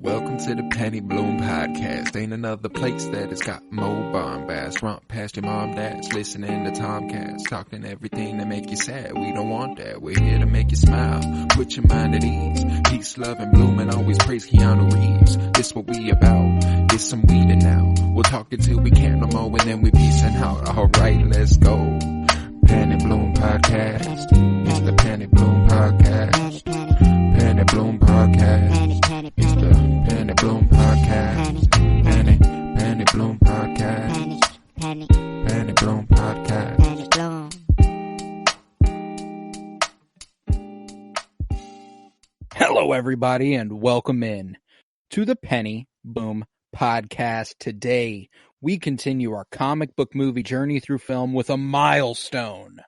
Welcome to the Penny Bloom Podcast. Ain't another place that has got more bombast. Romp past your mom, dad's listening to Tomcats. Talking everything that make you sad. We don't want that. We're here to make you smile. Put your mind at ease. Peace, love, and bloom, and always praise Keanu Reeves. This what we about. This some weeding now. We'll talk until we can't no more, and then we peacing out. Alright, let's go. Penny Bloom Podcast. It's the Penny Bloom Podcast. Penny Bloom Podcast. It's the Penny Bloom Podcast. Penny Bloom Podcast. Penny Bloom Podcast. Hello, everybody, and welcome in to the Penny Boom Podcast. Today, we continue our comic book movie journey through film with a milestone.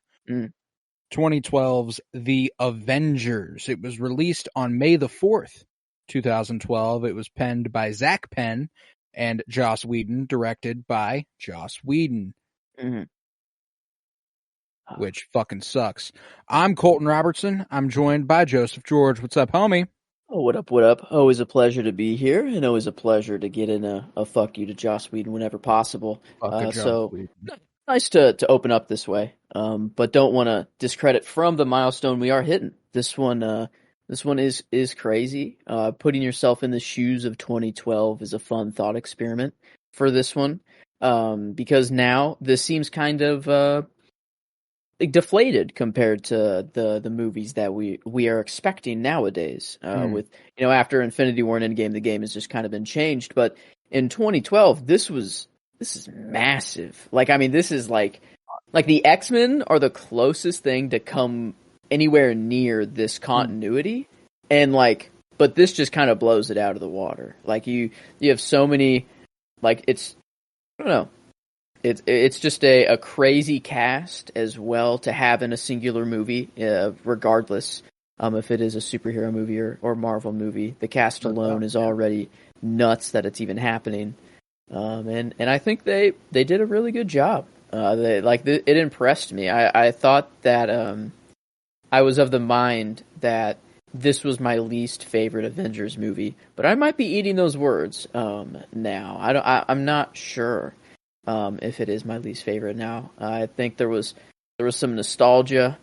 2012's The Avengers. It was released on May the 4th, 2012. It was penned by Zach Penn and Joss Whedon, directed by Joss Whedon. Which fucking sucks. I'm Colton Robertson. I'm joined by Joseph George. What's up, homie? Oh, what up, what up? Always a pleasure to be here, and always a pleasure to get in a fuck you to Joss Whedon whenever possible. Nice to open up this way, but don't want to discredit from the milestone we are hitting. This one is crazy. Putting yourself in the shoes of 2012 is a fun thought experiment for this one, because now this seems kind of deflated compared to the movies that we are expecting nowadays. With after Infinity War and Endgame, the game has just kind of been changed. But in 2012, this is massive. This is like the X-Men are the closest thing to come anywhere near this continuity, but this just kind of blows it out of the water. You have so many, I don't know. It's just a crazy cast as well to have in a singular movie, regardless if it is a superhero movie or Marvel movie. The cast alone is already nuts that it's even happening, and I think they did a really good job. It impressed me. I thought that I was of the mind that this was my least favorite Avengers movie, but I might be eating those words now. I'm not sure. If it is my least favorite now, I think there was some nostalgia.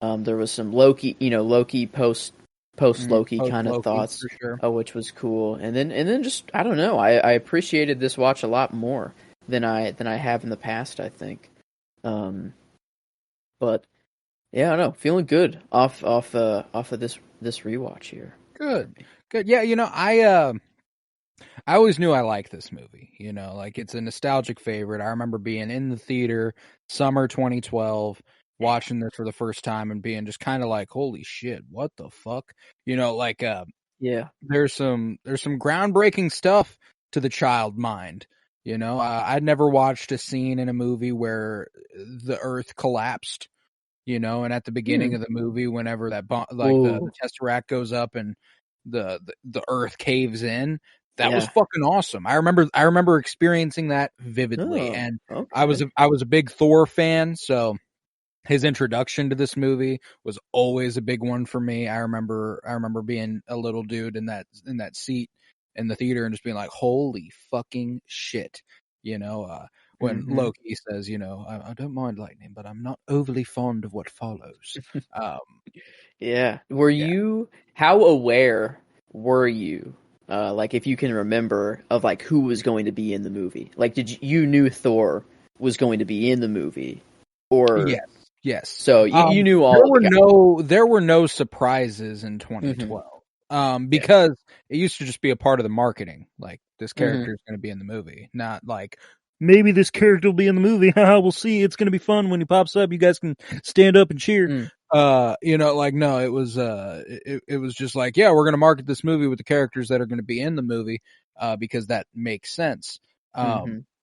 There was some Loki, Loki post Loki kind of thoughts, sure. Which was cool. And then just I don't know. I appreciated this watch a lot more than I have in the past, I think. But yeah, I don't know. Feeling good off of this rewatch here. Good. Yeah, I always knew I liked this movie, it's a nostalgic favorite. I remember being in the theater, summer 2012, watching this for the first time and being just kind of like, holy shit, what the fuck? Yeah. There's some groundbreaking stuff to the child mind. I'd never watched a scene in a movie where the earth collapsed, and at the beginning of the movie, whenever that the Tesseract goes up and the earth caves in, that was fucking awesome. I remember experiencing that vividly, and okay. I was a big Thor fan, so his introduction to this movie was always a big one for me. I remember being a little dude in that seat in the theater and just being like, "Holy fucking shit!" When Loki says, I don't mind lightning, but I'm not overly fond of what follows. Yeah. How aware were you? If you can remember of who was going to be in the movie, you knew Thor was going to be in the movie, or yes. So you knew all. There were no surprises in 2012, because it used to just be a part of the marketing. This character is going to be in the movie, not maybe this character will be in the movie. We'll see. It's going to be fun when he pops up. You guys can stand up and cheer. No, it was it was just we're going to market this movie with the characters that are going to be in the movie, because that makes sense.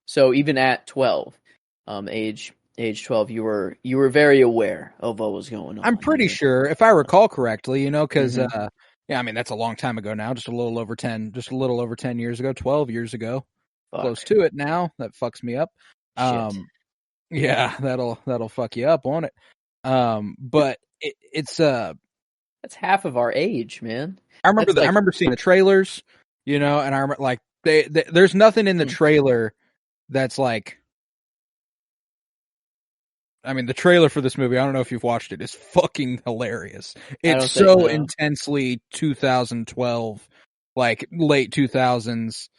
So even at 12, age 12, you were very aware of what was going on. I'm pretty sure, if I recall correctly, because that's a long time ago now, just a little over 10 years ago, 12 years ago. Fuck. Close to it now. That fucks me up. Shit. Yeah, that'll fuck you up, won't it? But it's that's half of our age, man. I remember seeing the trailers. you know, and I remember like there's nothing in the trailer that's like, I mean, the trailer for this movie, I don't know if you've watched it, is fucking hilarious. It's so intensely 2012, like late 2000s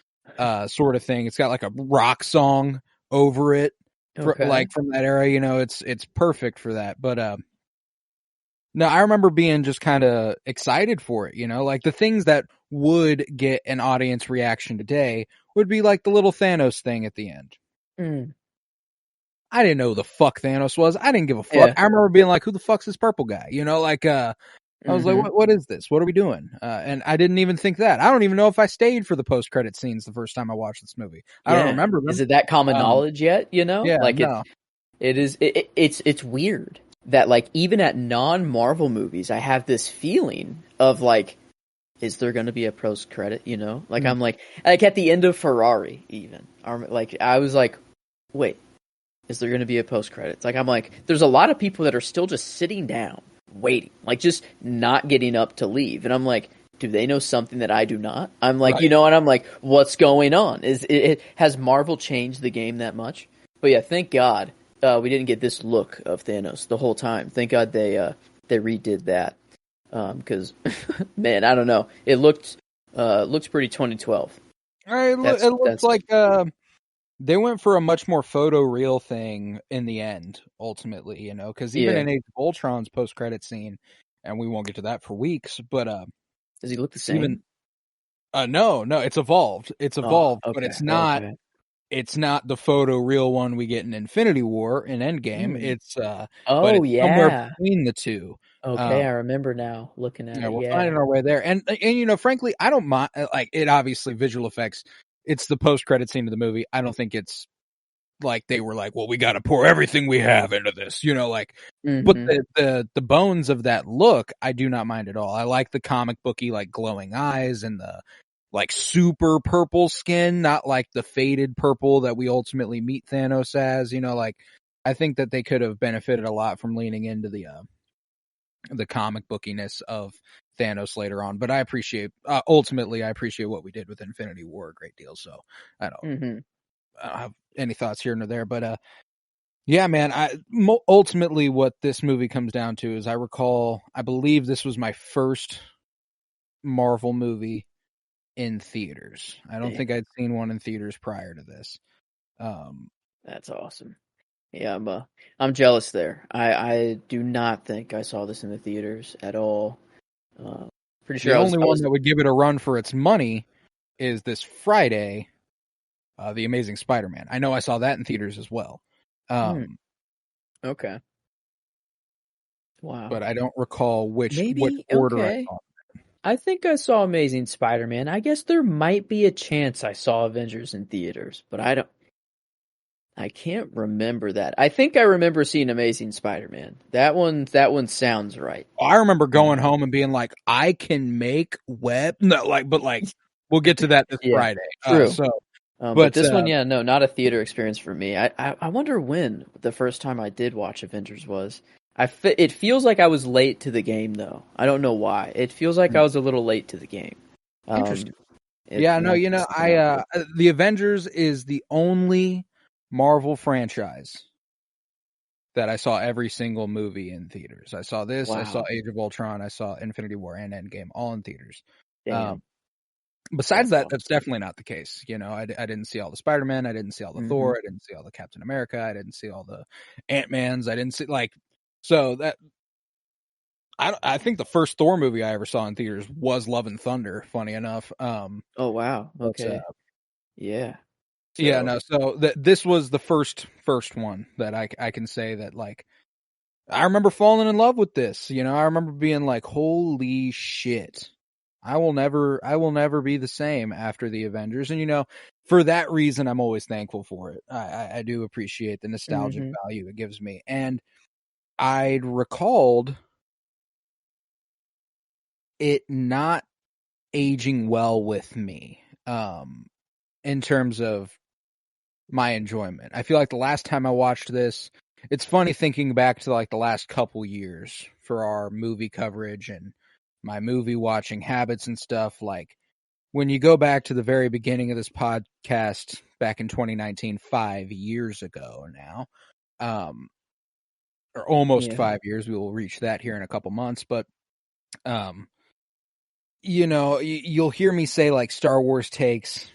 sort of thing. It's got like a rock song over it, like from that era, you know, it's perfect for that. But no, I remember being just kind of excited for it, you know, like the things that would get an audience reaction today would be like the little Thanos thing at the end. I didn't know who the fuck Thanos was. I didn't give a fuck. Yeah. I remember being like, who the fuck's this purple guy? You know, like, I was like, what is this? What are we doing? And I didn't even think that. I don't even know if I stayed for the post-credit scenes the first time I watched this movie. I don't remember them. Is it that common knowledge yet? You know? Yeah, like no. It's weird that like even at non-Marvel movies, I have this feeling of like, is there going to be a post-credit? You know? Like I'm like at the end of Ferrari even. Like I was like, wait. Is there going to be a post-credits? Like, I'm like, there's a lot of people that are still just sitting down, waiting, like just not getting up to leave. And I'm like, do they know something that I do not? I'm like, you know, and I'm like, what's going on? Has Marvel changed the game that much? But yeah, thank God we didn't get this look of Thanos the whole time. Thank God they redid that. Because, man, I don't know. It looks pretty 2012. It looks like... they went for a much more photoreal thing in the end, ultimately, you know, because even in Age of Ultron's post-credit scene, and we won't get to that for weeks, but does he look the same? No, it's evolved. It's evolved, but it's not. Okay. It's not the photoreal one we get in Infinity War in Endgame. It's but it's somewhere between the two. Okay, I remember now looking at it. We're finding our way there, and you know, frankly, I don't mind. Like it, obviously, visual effects. It's the post-credit scene of the movie. I don't think it's like they were like, well, we got to pour everything we have into this, you know, like, but the bones of that look, I do not mind at all. I like the comic booky, like glowing eyes and the like super purple skin, not like the faded purple that we ultimately meet Thanos as, you know, like I think that they could have benefited a lot from leaning into the comic bookiness of Thanos later on, but I appreciate ultimately I appreciate what we did with Infinity War a great deal, so I don't have any thoughts here nor there, but yeah, man, ultimately what this movie comes down to is I believe this was my first Marvel movie in theaters. I don't think I'd seen one in theaters prior to this. That's awesome. Yeah, I'm jealous there. I do not think I saw this in the theaters at all. Pretty sure the only one that would give it a run for its money is this Friday, The Amazing Spider-Man. I know I saw that in theaters as well. Okay. Wow. But I don't recall which order I saw. I think I saw Amazing Spider-Man. I guess there might be a chance I saw Avengers in theaters, but I can't remember that. I think I remember seeing Amazing Spider-Man. That one sounds right. I remember going home and being like, I can make web. No, but we'll get to that this Friday. True. But this one, no, not a theater experience for me. I wonder when the first time I did watch Avengers was. It feels like I was late to the game, though. I don't know why. It feels like I was a little late to the game. Interesting. The Avengers is the only Marvel franchise that I saw every single movie in theaters. I saw this, I saw Age of Ultron, I saw Infinity War and Endgame, all in theaters. Besides that's definitely not the case. You know, I didn't see all the Spider-Man, I didn't see all the Thor, I didn't see all the Captain America, I didn't see all the Ant-Mans, I didn't see so that I think the first Thor movie I ever saw in theaters was Love and Thunder, funny enough. Oh wow. Okay. Yeah. So this was the first one that I can say that like I remember falling in love with this, you know. I remember being like, holy shit. I will never be the same after the Avengers. And you know, for that reason I'm always thankful for it. I do appreciate the nostalgic value it gives me. And I'd recalled it not aging well with me in terms of my enjoyment. I feel like the last time I watched this, it's funny thinking back to like the last couple years for our movie coverage and my movie watching habits and stuff. Like when you go back to the very beginning of this podcast back in 2019, 5 years ago now, or almost 5 years, we will reach that here in a couple months, but, you'll hear me say like Star Wars takes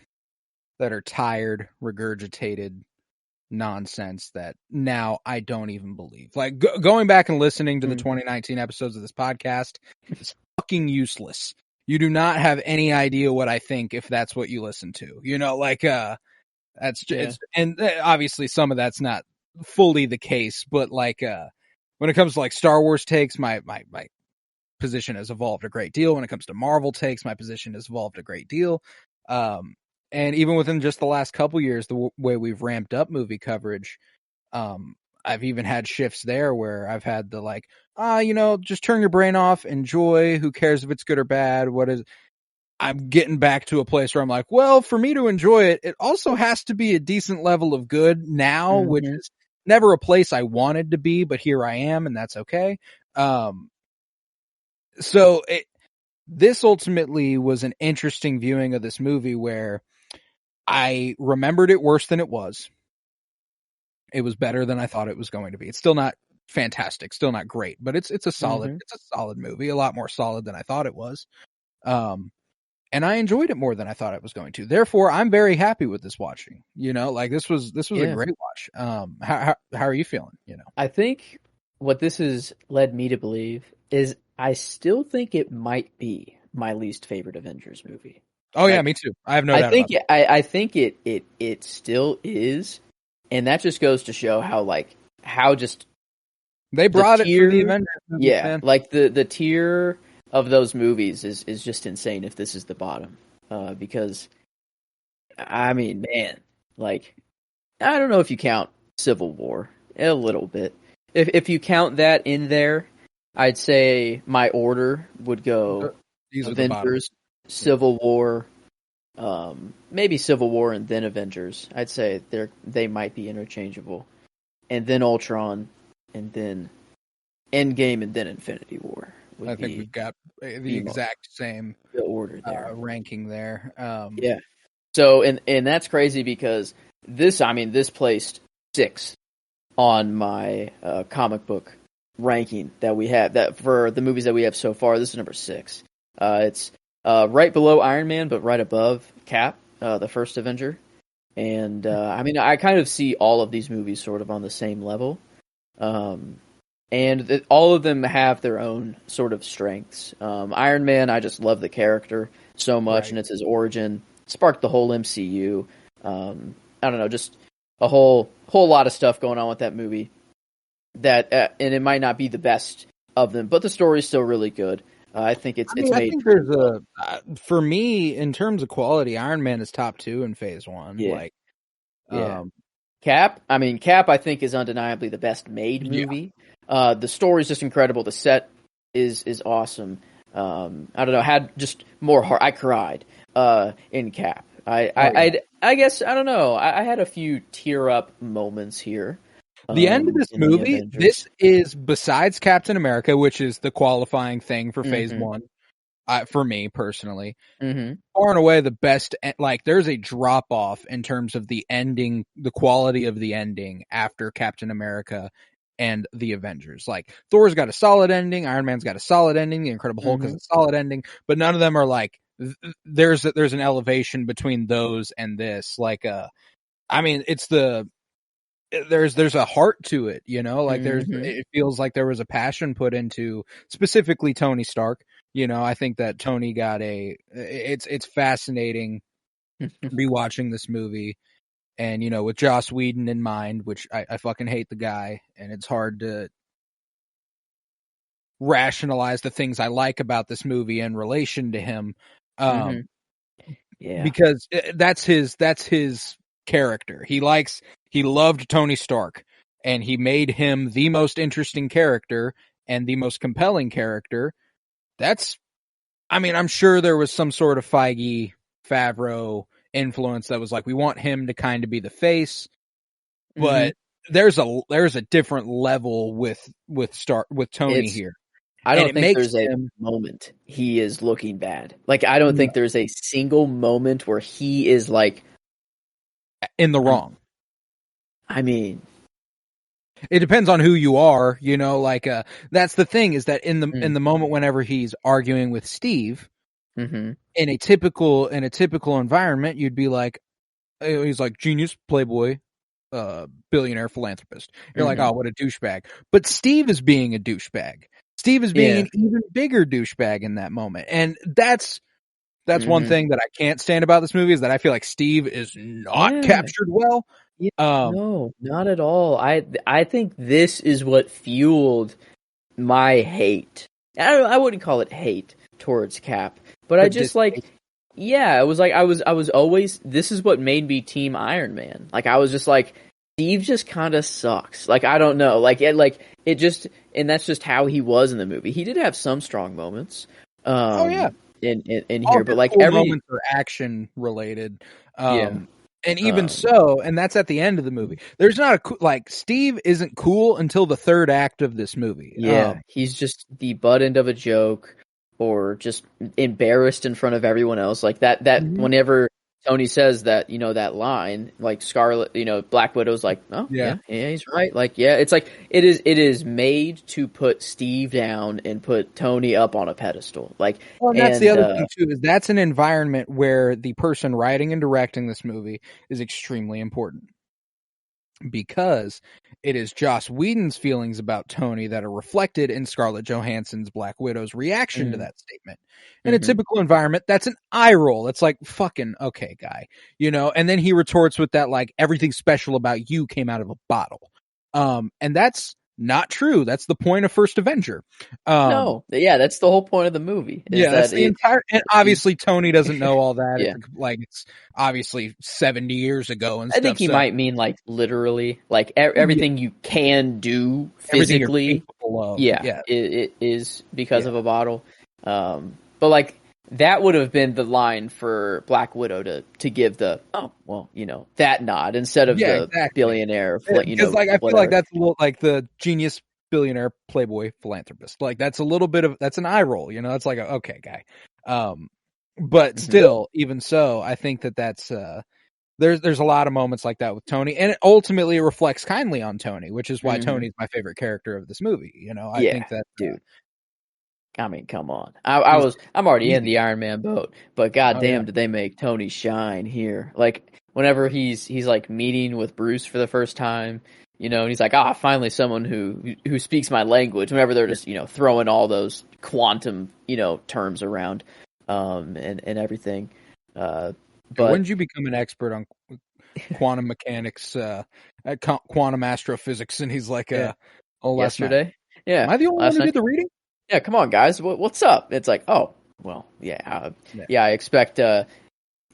that are tired, regurgitated nonsense that now I don't even believe. Like going back and listening to the 2019 episodes of this podcast is fucking useless. You do not have any idea what I think if that's what you listen to. That's just, and obviously some of that's not fully the case, but like when it comes to like Star Wars takes, my position has evolved a great deal. When it comes to Marvel takes, my position has evolved a great deal. And even within just the last couple years, the way we've ramped up movie coverage, I've even had shifts there where I've had the like, just turn your brain off, enjoy. Who cares if it's good or bad? I'm getting back to a place where I'm like, well, for me to enjoy it, it also has to be a decent level of good now, which is never a place I wanted to be, but here I am, and that's okay. This ultimately was an interesting viewing of this movie where I remembered it worse than it was. It was better than I thought it was going to be. It's still not fantastic, still not great, but it's a solid movie, a lot more solid than I thought it was. And I enjoyed it more than I thought it was going to. Therefore, I'm very happy with this watching. This was a great watch. How are you feeling? I think what this has led me to believe is I still think it might be my least favorite Avengers movie. Oh yeah, me too. I have no doubt about that. I think it still is, and that just goes to show how just they brought it for the Avengers movies, man. Like the tier of those movies is just insane if this is the bottom. Because I mean, man, like I don't know if you count Civil War a little bit. If you count that in there, I'd say my order would go Avengers, Civil War, maybe Civil War and then Avengers. I'd say they might be interchangeable, and then Ultron, and then Endgame, and then Infinity War. I think we've got the exact same order there, ranking there. Yeah. So and that's crazy because this placed 6th on my comic book ranking that we have. That for the movies that we have so far, this is number 6. It's right below Iron Man, but right above Cap, the first Avenger. And I kind of see all of these movies sort of on the same level. And all of them have their own sort of strengths. Iron Man, I just love the character so much, and it's his origin. Sparked the whole MCU. I don't know, just a whole lot of stuff going on with that movie. And it might not be the best of them, but the story's still really good. I think it's made. I think there's for me in terms of quality, Iron Man is top 2 in Phase 1. Yeah. Cap, I think is undeniably the best made movie. The story's just incredible. The set is awesome. I don't know, had just more heart. I cried in Cap. I guess I don't know. I had a few tear up moments here. The end of this movie, this is besides Captain America, which is the qualifying thing for Phase 1. For me personally, far and away the best. Like, there's a drop off in terms of the ending, the quality of the ending after Captain America and the Avengers. Like, Thor's got a solid ending, Iron Man's got a solid ending, the Incredible Hulk has a solid ending, but none of them are like there's an elevation between those and this. Like, it's there's a heart to it, like it feels like there was a passion put into specifically Tony Stark. I think that Tony got it's fascinating rewatching this movie and, with Joss Whedon in mind, which I fucking hate the guy, and it's hard to rationalize the things I like about this movie in relation to him. Because that's his character. He loved Tony Stark, and he made him the most interesting character and the most compelling character. I'm sure there was some sort of Feige, Favreau influence that was like, we want him to kind of be the face, but there's a different level with Tony here. I don't think there's a moment he is looking bad. Like, I don't think there's a single moment where he is like in the wrong. I mean, it depends on who you are, you know, like, that's the thing, is that in the moment whenever he's arguing with Steve, in a typical environment, you'd be like, he's like genius, playboy, billionaire, philanthropist. You're like, oh, what a douchebag. But Steve is being a douchebag. Steve is being an even bigger douchebag in that moment. And that's one thing that I can't stand about this movie, is that I feel like Steve is not captured well. No, not at all. I think this is what fueled my hate. I wouldn't call it hate towards Cap, but I just like, it was like I was always, this is what made me Team Iron Man. Like, I was just like, Steve just kind of sucks. Like, I don't know. It just, and that's just how he was in the movie. He did have some strong moments. In here, but like cool every moments are action related. And even so, and that's at the end of the movie. There's not Steve isn't cool until the third act of this movie. Yeah, he's just the butt end of a joke, or just embarrassed in front of everyone else. Like that whenever Tony says that, you know, that line, like Scarlet, you know, Black Widow's like, oh yeah, he's right. Like, it's like it is made to put Steve down and put Tony up on a pedestal. Like, well, that's the other thing too, is that's an environment where the person writing and directing this movie is extremely important, because it is Joss Whedon's feelings about Tony that are reflected in Scarlett Johansson's Black Widow's reaction to that statement. In a typical environment, that's an eye roll. It's like, fucking okay, guy, you know. And then he retorts with that, like, everything special about you came out of a bottle. And that's not true. That's the point of First Avenger. No, that's the whole point of the movie. That's the entire. And obviously, Tony doesn't know all that. It's obviously 70 years ago and stuff. I think he might mean like literally, like everything you can do physically. It is because of a bottle. But like, that would have been the line for Black Widow to give the that nod instead of the billionaire. Because I feel like that's a little like the genius, billionaire, playboy, philanthropist. Like, that's a little bit of, that's an eye roll, you know. It's like, okay, guy. But still, even so, I think that's there's a lot of moments like that with Tony, and ultimately it reflects kindly on Tony, which is why Tony's my favorite character of this movie. You know, I think that dude. I mean, come on. I'm already in the Iron Man boat, but goddamn, did they make Tony shine here? Like, whenever he's like meeting with Bruce for the first time, you know, and he's like, finally someone who speaks my language. Whenever they're just, you know, throwing all those quantum, you know, terms around, and everything. But when did you become an expert on quantum mechanics, quantum astrophysics? And he's like, yesterday. Yeah. Am I the only one who did the reading? Yeah, come on, guys. What's up? It's like, I expect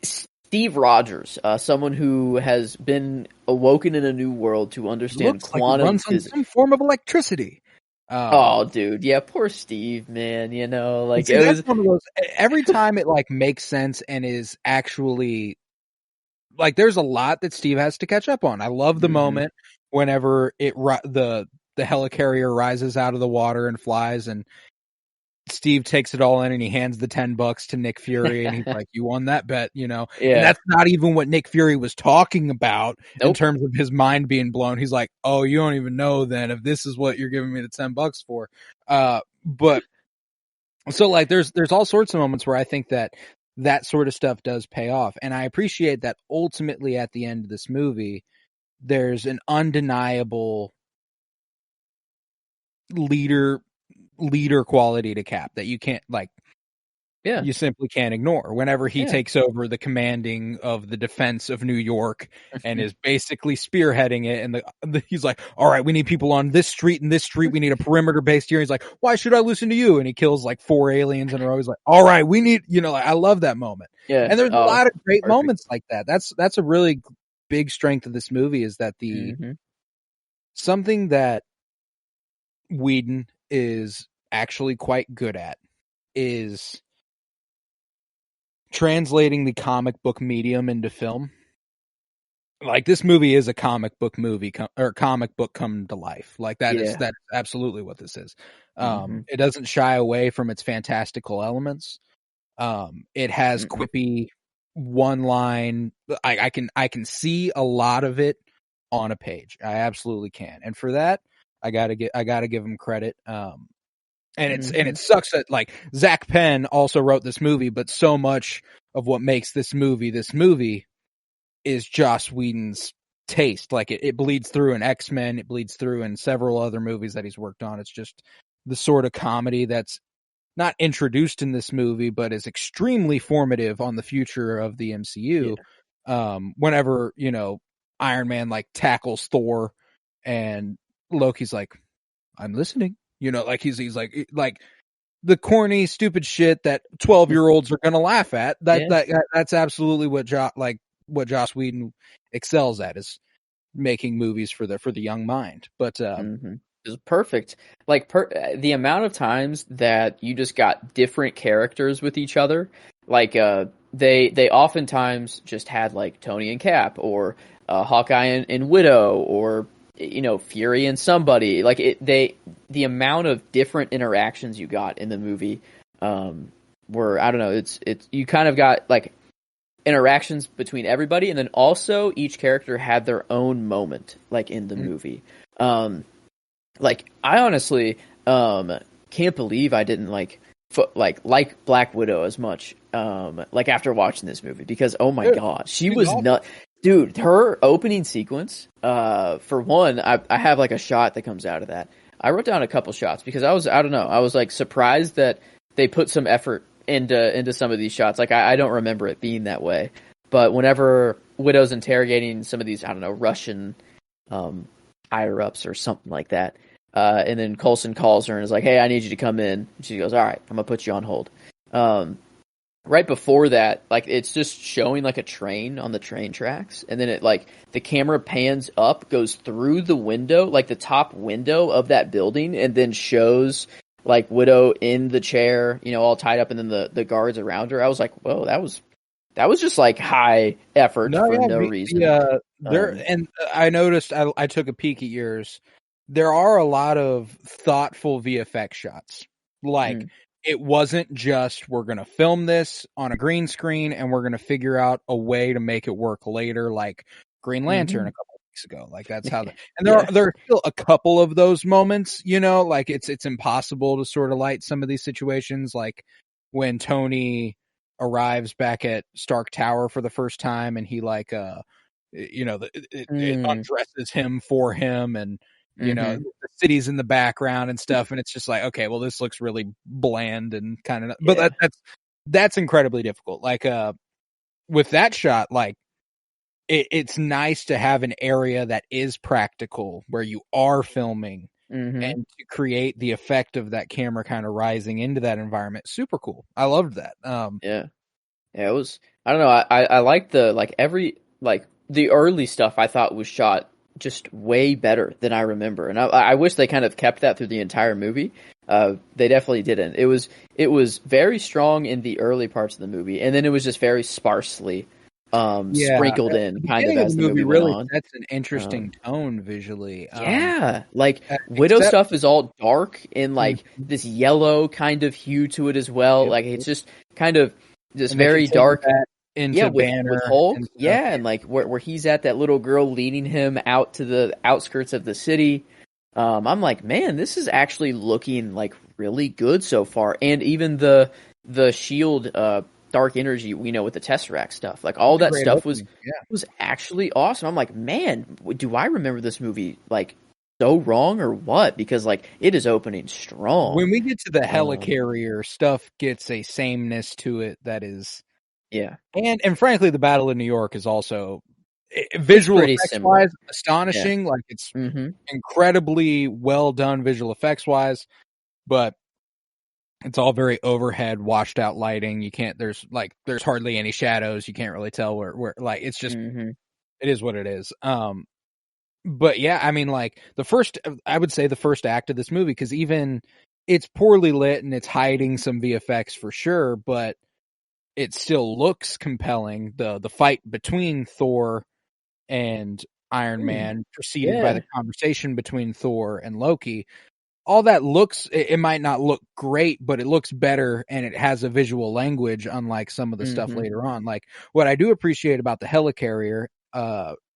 Steve Rogers, someone who has been awoken in a new world to understand quantum physics. Some form of electricity. Dude, yeah, poor Steve, man. You know, like, that's one of those. Every time it like makes sense and is actually like, there's a lot that Steve has to catch up on. I love the moment whenever the helicarrier rises out of the water and flies, and Steve takes it all in and he hands the $10 to Nick Fury, and he's like, you won that bet, you know. And that's not even what Nick Fury was talking about in terms of his mind being blown. He's like, oh, you don't even know then if this is what you're giving me the $10 for. But so like, there's all sorts of moments where I think that sort of stuff does pay off. And I appreciate that ultimately at the end of this movie, there's an undeniable leader quality to Cap that you can't you simply can't ignore. Whenever he takes over the commanding of the defense of New York and is basically spearheading it, and he's like, all right, we need people on this street and this street, we need a perimeter based here. He's like, why should I listen to you? And he kills like 4 aliens in a row. He's like, all right, we need, you know, I love that moment. And there's a lot of great moments like that. That's a really big strength of this movie, is that something that Whedon is actually quite good at is translating the comic book medium into film. like this movie is a comic book movie or comic book come to life. Like that's absolutely what this is. It doesn't shy away from its fantastical elements. It has quippy one line. I can see a lot of it on a page. I absolutely can. And for that, I gotta give him credit. And it sucks that like Zach Penn also wrote this movie, but so much of what makes this movie is Joss Whedon's taste. Like it bleeds through in X-Men, it bleeds through in several other movies that he's worked on. It's just the sort of comedy that's not introduced in this movie, but is extremely formative on the future of the MCU. Yeah. Whenever, Iron Man like tackles Thor and Loki's like, I'm listening, like he's like the corny, stupid shit that 12-year-olds are going to laugh at. That's absolutely what Joss Whedon excels at, is making movies for the young mind. But it's perfect. Like the amount of times that you just got different characters with each other, like they oftentimes just had like Tony and Cap, or Hawkeye and Widow, or Fury and somebody. Like the amount of different interactions you got in the movie were, I don't know, it's you kind of got like interactions between everybody, and then also each character had their own moment like in the movie. Like I honestly can't believe I didn't like Black Widow as much like after watching this movie, because oh my god, she was nuts. Dude, her opening sequence, for one, I have like a shot that comes out of that. I wrote down a couple shots because I was like surprised that they put some effort into some of these shots. Like I don't remember it being that way. But whenever Widow's interrogating some of these, I don't know, Russian higher ups or something like that, and then Coulson calls her and is like, "Hey, I need you to come in." And she goes, "All right, I'm gonna put you on hold." Right before that, like it's just showing like a train on the train tracks, and then it like the camera pans up, goes through the window, like the top window of that building, and then shows like Widow in the chair, all tied up, and then the guards around her. I was like, whoa, that was just like high effort for no reason. And I noticed, I took a peek at yours. There are a lot of thoughtful VFX shots. Like it wasn't just, we're going to film this on a green screen and we're going to figure out a way to make it work later, like Green Lantern a couple of weeks ago. Like that's how and there are still a couple of those moments, like it's impossible to sort of light some of these situations, like when Tony arrives back at Stark Tower for the first time and he like it undresses him for him, and the city's in the background and stuff, and it's just like, okay, well, this looks really bland and kind of, but that's incredibly difficult. Like with that shot, like it's nice to have an area that is practical where you are filming and to create the effect of that camera kind of rising into that environment. Super cool. I loved that. It was, I don't know, I like the early stuff I thought was shot just way better than I remember, and I wish they kind of kept that through the entire movie. They definitely didn't. It was very strong in the early parts of the movie, and then it was just very sparsely sprinkled in kind of as the movie really went on. That's an interesting tone visually. Like Widow stuff is all dark and like this yellow kind of hue to it as well. Like it's just kind of this very dark into Banner with Hulk, and like where he's at, that little girl leading him out to the outskirts of the city. I'm like, man, this is actually looking like really good so far, and even the shield dark energy, with the Tesseract stuff, like all that stuff was actually awesome. I'm like, man, do I remember this movie like so wrong or what? Because like it is opening strong. When we get to the helicarrier, stuff gets a sameness to it that is. Yeah, and frankly, the Battle of New York is also visual effects wise astonishing. Like it's incredibly well done visual effects wise, but it's all very overhead, washed out lighting. You can't. There's hardly any shadows. You can't really tell where like it's just it is what it is. But yeah, I mean, like I would say the first act of this movie, because even it's poorly lit and it's hiding some VFX for sure, but it still looks compelling. The fight between Thor and Iron Man, preceded by the conversation between Thor and Loki. All that it might not look great, but it looks better, and it has a visual language, unlike some of the stuff later on. Like, what I do appreciate about the helicarrier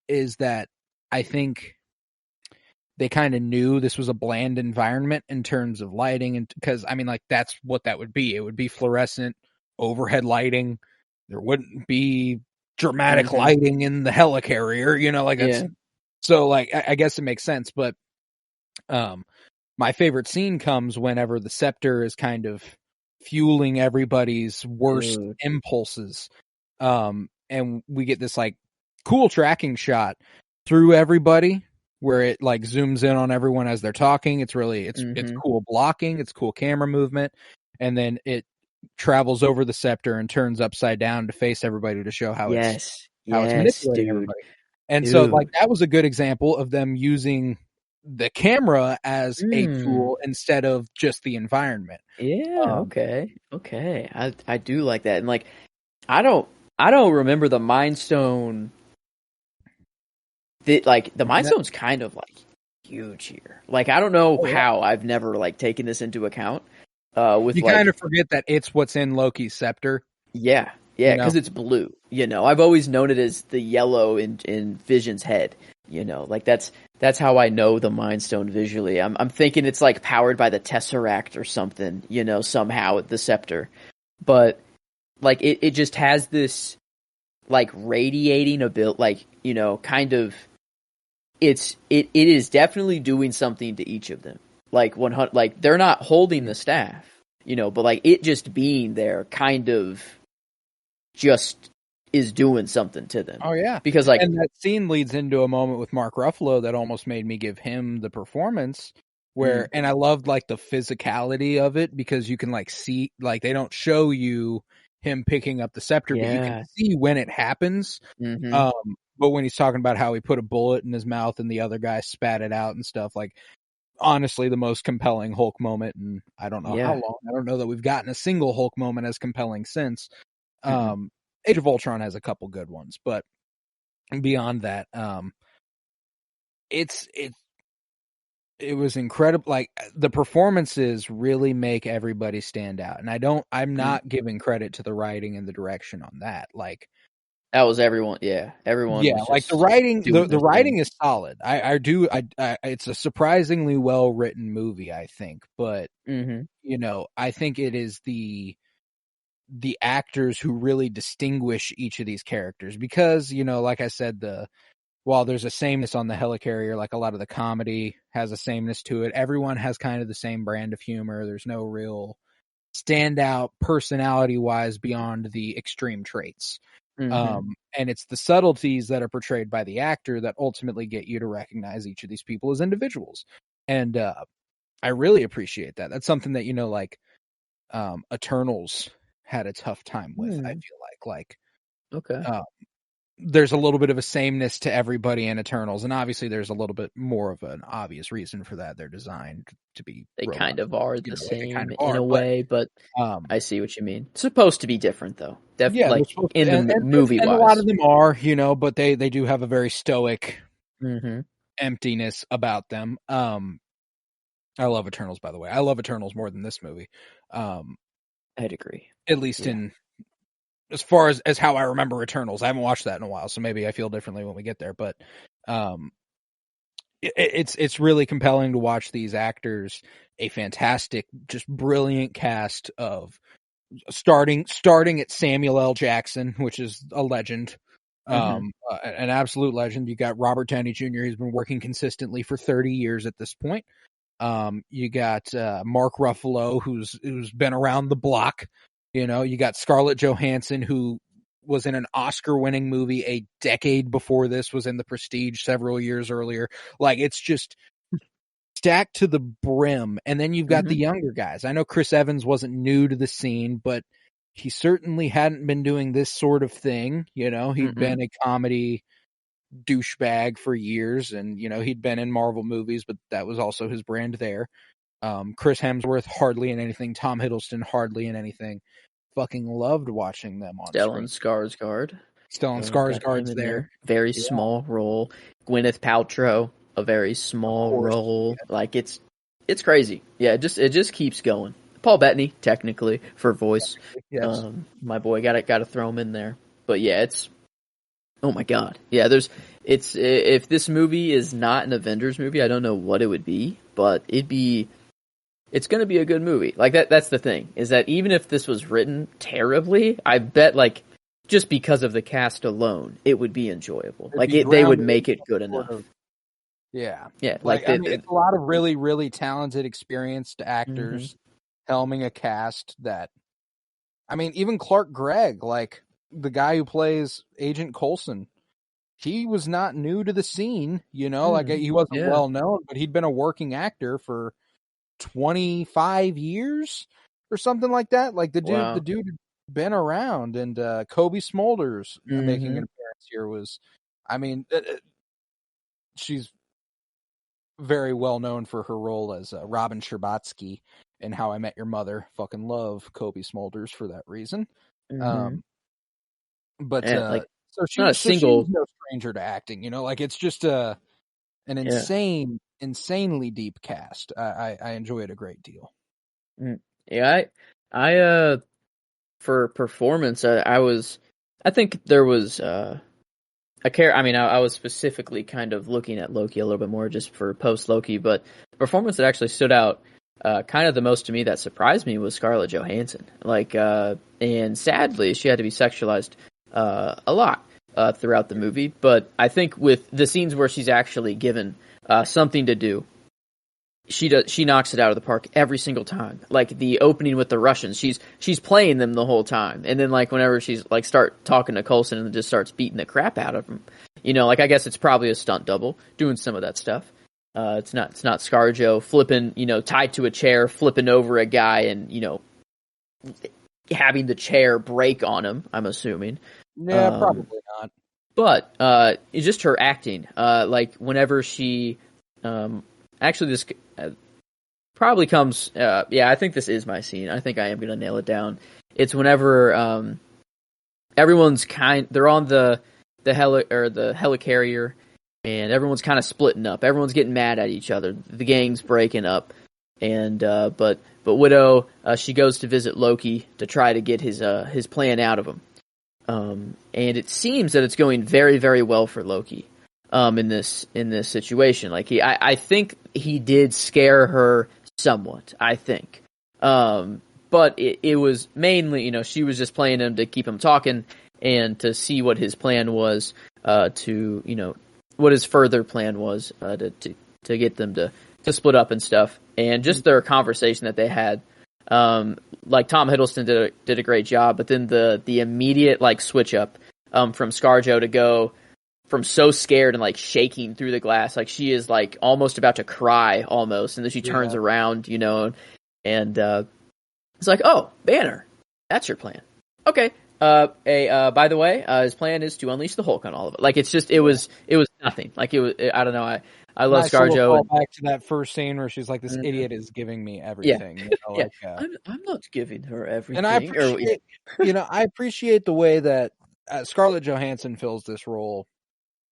is that I think they kind of knew this was a bland environment in terms of lighting, and because I mean, like, that's what that would be. It would be fluorescent overhead lighting. There wouldn't be dramatic lighting in the helicarrier, you know, like that's so like I guess it makes sense. But my favorite scene comes whenever the scepter is kind of fueling everybody's worst impulses. And we get this like cool tracking shot through everybody where it like zooms in on everyone as they're talking. It's really, it's cool blocking. It's cool camera movement. And then it travels over the scepter and turns upside down to face everybody to show how it's manipulating everybody. And so like that was a good example of them using the camera as a tool instead of just the environment. Okay. I do like that. And like I don't remember the Mind Stone. The Mind Stone's kind of like huge here. Like I don't know how I've never like taken this into account. With you kind of forget that it's what's in Loki's scepter. Yeah, because it's blue. You know, I've always known it as the yellow in Vision's head. You know, like that's how I know the Mind Stone visually. I'm thinking it's like powered by the Tesseract or something. You know, somehow the scepter, but like it just has this like radiating ability. Like, you know, kind of. It is definitely doing something to each of them. Like 100, like they're not holding the staff, you know, but like it just being there kind of just is doing something to them. Oh yeah, because like, and that scene leads into a moment with Mark Ruffalo that almost made me give him the performance where, and I loved like the physicality of it because you can like see, like they don't show you him picking up the scepter, but you can see when it happens. But when he's talking about how he put a bullet in his mouth and the other guy spat it out and stuff, like honestly, the most compelling Hulk moment, and I don't know how long. I don't know that we've gotten a single Hulk moment as compelling since. Age of Ultron has a couple good ones, but beyond that, it was incredible. Like the performances really make everybody stand out, and I'm not giving credit to the writing and the direction on that. Like that was everyone. Yeah, everyone. Yeah, was like the writing. The writing is solid. I it's a surprisingly well written movie, I think. But you know, I think it is the actors who really distinguish each of these characters because, you know, like I said, while there's a sameness on the helicarrier, like a lot of the comedy has a sameness to it. Everyone has kind of the same brand of humor. There's no real standout personality wise beyond the extreme traits. And it's the subtleties that are portrayed by the actor that ultimately get you to recognize each of these people as individuals. And I really appreciate that. That's something that, you know, like Eternals had a tough time with, I feel like. There's a little bit of a sameness to everybody in Eternals, and obviously there's a little bit more of an obvious reason for that. They're designed to be kind of are the same in a way, but I see what you mean. It's supposed to be different though. Definitely, like in the movie wise. A lot of them are, you know, but they do have a very stoic emptiness about them. I love Eternals, by the way. I love Eternals more than this movie. I'd agree. At least as far as how I remember Eternals. I haven't watched that in a while, so maybe I feel differently when we get there. But it's really compelling to watch these actors, a fantastic, just brilliant cast of starting at Samuel L. Jackson, which is a legend, an absolute legend. You got Robert Downey Jr., who's been working consistently for 30 years at this point. You got Mark Ruffalo, who's been around the block. You know, you got Scarlett Johansson, who was in an Oscar-winning movie a decade before this, was in The Prestige several years earlier. Like, it's just stacked to the brim. And then you've got the younger guys. I know Chris Evans wasn't new to the scene, but he certainly hadn't been doing this sort of thing. You know, he'd been a comedy douchebag for years, and, you know, he'd been in Marvel movies, but that was also his brand there. Chris Hemsworth, hardly in anything. Tom Hiddleston, hardly in anything. Fucking loved watching them on Stellan Skarsgård. Stellan Skarsgård's there. Very small role. Gwyneth Paltrow, a very small role. Yeah. Like it's crazy. Yeah, it just keeps going. Paul Bettany, technically, for voice. Yes. My boy, gotta throw him in there. But yeah, it's, oh my god. Yeah, if this movie is not an Avengers movie, I don't know what it would be, but it's going to be a good movie. Like that's the thing, is that even if this was written terribly, I bet like just because of the cast alone, it would be enjoyable. They would make it good enough. Yeah. Yeah. It's a lot of really, really talented, experienced actors helming a cast that, even Clark Gregg, like the guy who plays Agent Coulson, he was not new to the scene, he wasn't well known, but he'd been a working actor for 25 years or something like that. Like the dude had been around, and Kobe Smulders making an appearance here was, she's very well known for her role as Robin Scherbatsky in How I Met Your Mother. Fucking love Kobe Smulders for that reason. So she's no stranger to acting, it's just an insanely deep cast. I enjoy it a great deal. Yeah, I for performance, I think there was I was specifically kind of looking at Loki a little bit more just for post Loki, but the performance that actually stood out kind of the most to me, that surprised me, was Scarlett Johansson. And sadly, she had to be sexualized a lot throughout the movie. But I think with the scenes where she's actually given something to do, she knocks it out of the park every single time. Like the opening with the Russians, she's playing them the whole time, and then whenever she's start talking to Coulson and just starts beating the crap out of him, I guess it's probably a stunt double doing some of that stuff. It's not ScarJo flipping, tied to a chair, flipping over a guy and having the chair break on him, I'm assuming. Yeah, probably not. But it's just her acting. Whenever she actually, this probably comes. I think this is my scene. I think I am gonna nail it down. It's whenever everyone's they're on the helicarrier, and everyone's kind of splitting up. Everyone's getting mad at each other. The gang's breaking up, and but Widow, she goes to visit Loki to try to get his plan out of him. And it seems that it's going very, very well for Loki. In this situation, I think he did scare her somewhat. I think, but it was mainly, she was just playing him to keep him talking and to see what his plan was, what his further plan was, to get them to split up and stuff, and just their conversation that they had. Tom Hiddleston did a great job, but then the immediate switch up from ScarJo to go from so scared and shaking through the glass, she is almost about to cry almost, and then she turns around, and it's oh, Banner, that's your plan. Okay. By the way, his plan is to unleash the Hulk on all of it. It was nothing. I don't know. I love ScarJo. Back to that first scene where she's like, "This idiot is giving me everything." I'm not giving her everything. And I appreciate the way that Scarlett Johansson fills this role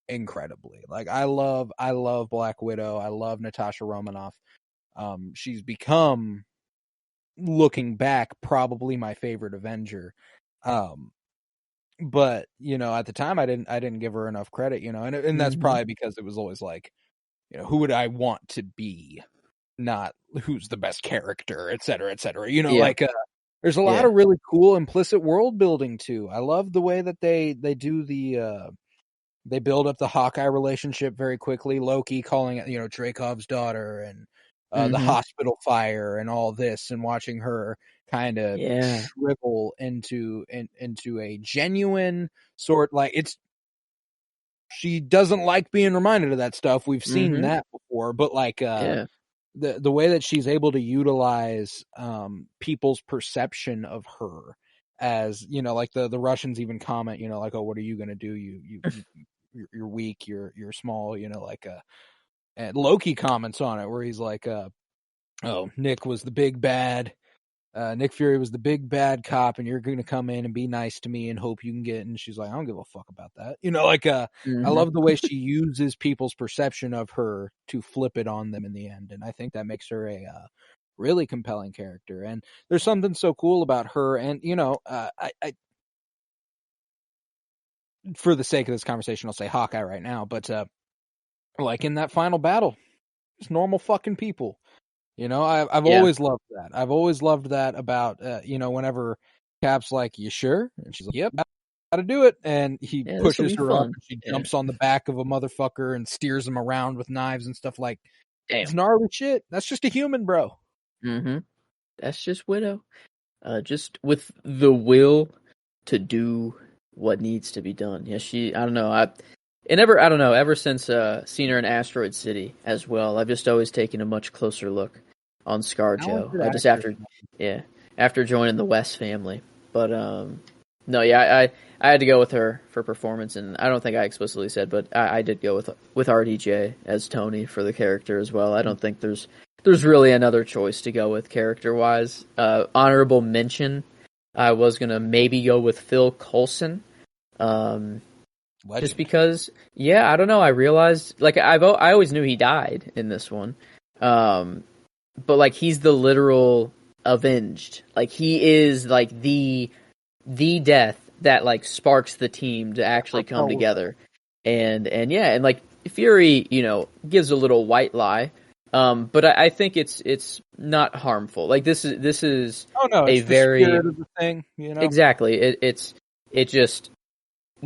incredibly. I love Black Widow. I love Natasha Romanoff. She's become, looking back, probably my favorite Avenger. But at the time I didn't give her enough credit, and that's probably because it was always who would I want to be, not who's the best character, et cetera, et cetera. There's a lot of really cool implicit world building too. I love the way that they do they build up the Hawkeye relationship very quickly. Loki calling it, Dreykov's daughter, and the hospital fire and all this, and watching her kind of shrivel into a genuine sort, she doesn't like being reminded of that stuff. We've seen that before, but the way that she's able to utilize people's perception of her as, the Russians even comment, oh, what are you going to do? You're weak, you're small, and Loki comments on it where he's oh, Nick was the big bad, Nick Fury was the big bad cop, and you're going to come in and be nice to me and hope you can get. And she's like, I don't give a fuck about that. I love the way she uses people's perception of her to flip it on them in the end. And I think that makes her a really compelling character. And there's something so cool about her. And, I for the sake of this conversation, I'll say Hawkeye right now. But like in that final battle, it's normal fucking people. I've always loved that. I've always loved that about, whenever Cap's like, you sure? And she's like, yep, gotta do it. And he pushes her up and she jumps on the back of a motherfucker and steers him around with knives and stuff like, it's gnarly shit. That's just a human, bro. Mm-hmm. That's just Widow. Just with the will to do what needs to be done. Yeah, I don't know. Ever since seeing her in Asteroid City as well, I've just always taken a much closer look on ScarJo. Just after joining the West family. But I had to go with her for performance, and I don't think I explicitly said, but I did go with RDJ as Tony for the character as well. I don't think there's really another choice to go with character wise. Honorable mention, I was gonna maybe go with Phil Coulson. Just because, I don't know. I realized, like, I always knew he died in this one, but like he's the literal avenged. Like he is like the death that like sparks the team to actually come together, and like Fury, gives a little white lie, but I think it's not harmful. Like this is it's a very the spirit of the thing, exactly. It just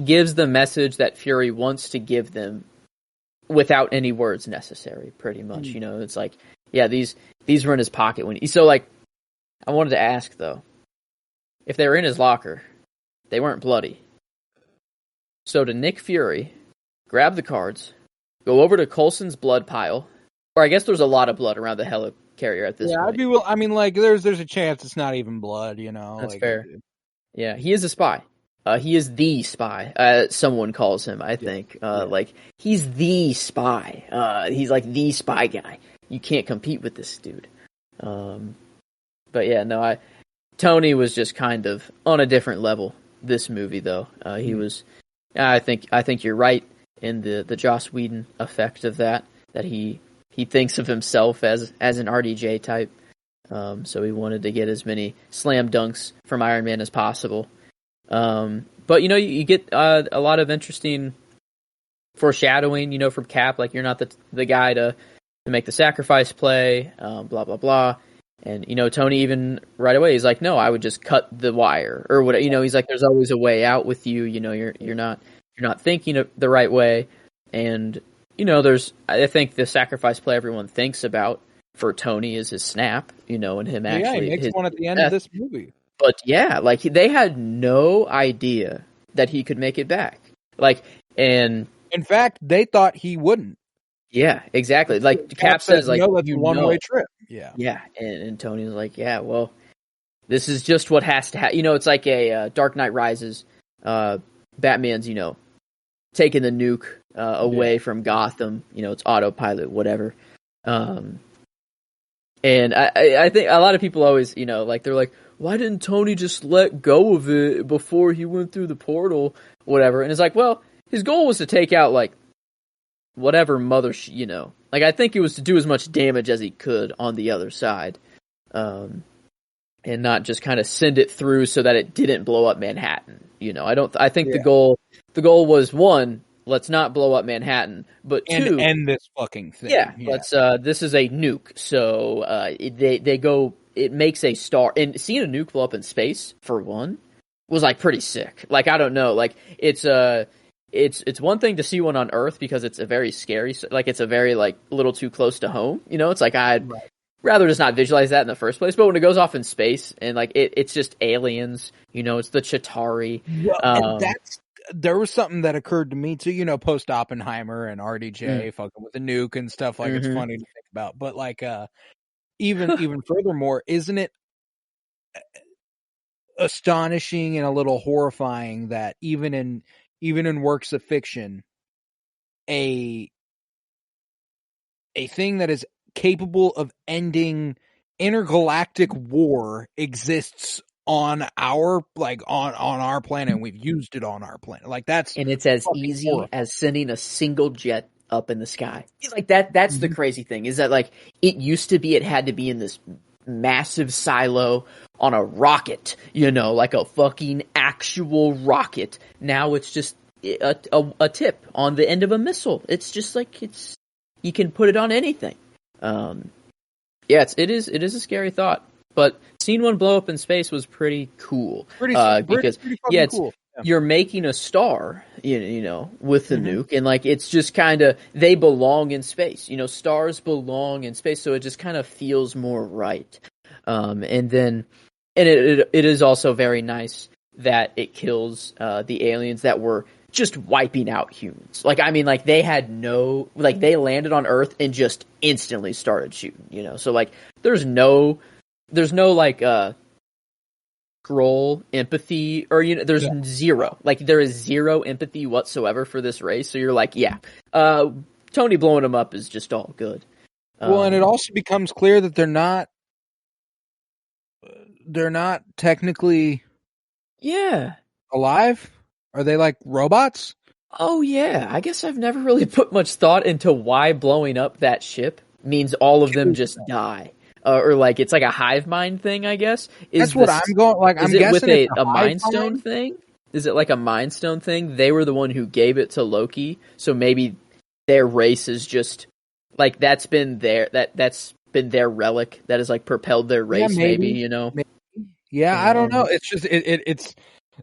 gives the message that Fury wants to give them without any words necessary, pretty much. It's like, these were in his pocket so like, I wanted to ask though, if they were in his locker, they weren't bloody. So did Nick Fury grab the cards, go over to Coulson's blood pile, or I guess there's a lot of blood around the helicarrier at this point. There's a chance it's not even blood, That's like, fair. Yeah, he is a spy. He is the spy. Someone calls him, I think. Like, he's the spy. He's like the spy guy. You can't compete with this dude. But yeah, no, Tony was just kind of on a different level this movie, though. He was, I think you're right in the Joss Whedon effect of that he thinks of himself as an RDJ type. So he wanted to get as many slam dunks from Iron Man as possible. But you get a lot of interesting foreshadowing, from Cap. Like, you're not the guy to make the sacrifice play, blah blah blah. And Tony even right away, he's like, no, I would just cut the wire or whatever. He's like, there's always a way out with you. You're not thinking the right way. And I think the sacrifice play everyone thinks about for Tony is his snap. And him actually he makes one at the end of this movie. But like they had no idea that he could make it back. Like, and in fact, they thought he wouldn't. Yeah, exactly. Like Cap says, like, that's a one-way trip. Yeah. And Tony's like, well, this is just what has to happen. It's like a Dark Knight Rises. Batman's, taking the nuke away from Gotham. It's autopilot, whatever. And I think a lot of people always, like, they're like, why didn't Tony just let go of it before he went through the portal, whatever? And it's like, well, his goal was to take out, like, whatever like, I think it was to do as much damage as he could on the other side, and not just kind of send it through so that it didn't blow up Manhattan. I think the goal was, one, let's not blow up Manhattan, but two, and end this fucking thing. Let's this is a nuke, so they go. It makes a star, and seeing a nuke blow up in space for one was like pretty sick. Like, I don't know, like it's one thing to see one on Earth because it's a very scary, like it's a very like little too close to home. It's like I'd rather just not visualize that in the first place. But when it goes off in space and like it's just aliens, it's the Chitauri. And there was something that occurred to me too. Post Oppenheimer and RDJ fucking with the nuke and stuff. Like, it's funny to think about, but like even furthermore, isn't it astonishing and a little horrifying that even in works of fiction, a thing that is capable of ending intergalactic war exists on our on our planet, and we've used it on our planet. Like that's and it's as easy horrible. as sending a single jet up in the sky. Like that's the crazy thing, is that like it used to be it had to be in this massive silo on a rocket, like a fucking actual rocket. Now it's just a tip on the end of a missile. It's just like you can put it on anything. It is a scary thought, but seeing one blow up in space was pretty cool. Because it's cool. You're making a star, with the nuke, and like it's just kind of they belong in space. Stars belong in space, so it just kind of feels more right. And it is also very nice that it kills the aliens that were just wiping out humans. Like, I mean, like they had they landed on Earth and just instantly started shooting, so like there's no like Skrull empathy, or there's zero. Like there is zero empathy whatsoever for this race. So you're like, Tony blowing them up is just all good. Well, and it also becomes clear that they're not technically alive. Are they like robots? Oh yeah, I guess I've never really put much thought into why blowing up that ship means all of them just die. Or like it's like a hive mind thing, I guess. That's what I'm going. Like I'm guessing with a mind stone thing. Is it like a mind stone thing? They were the one who gave it to Loki, so maybe their race is just like that's been their relic that has like propelled their race. Maybe. Yeah, I don't know. It's just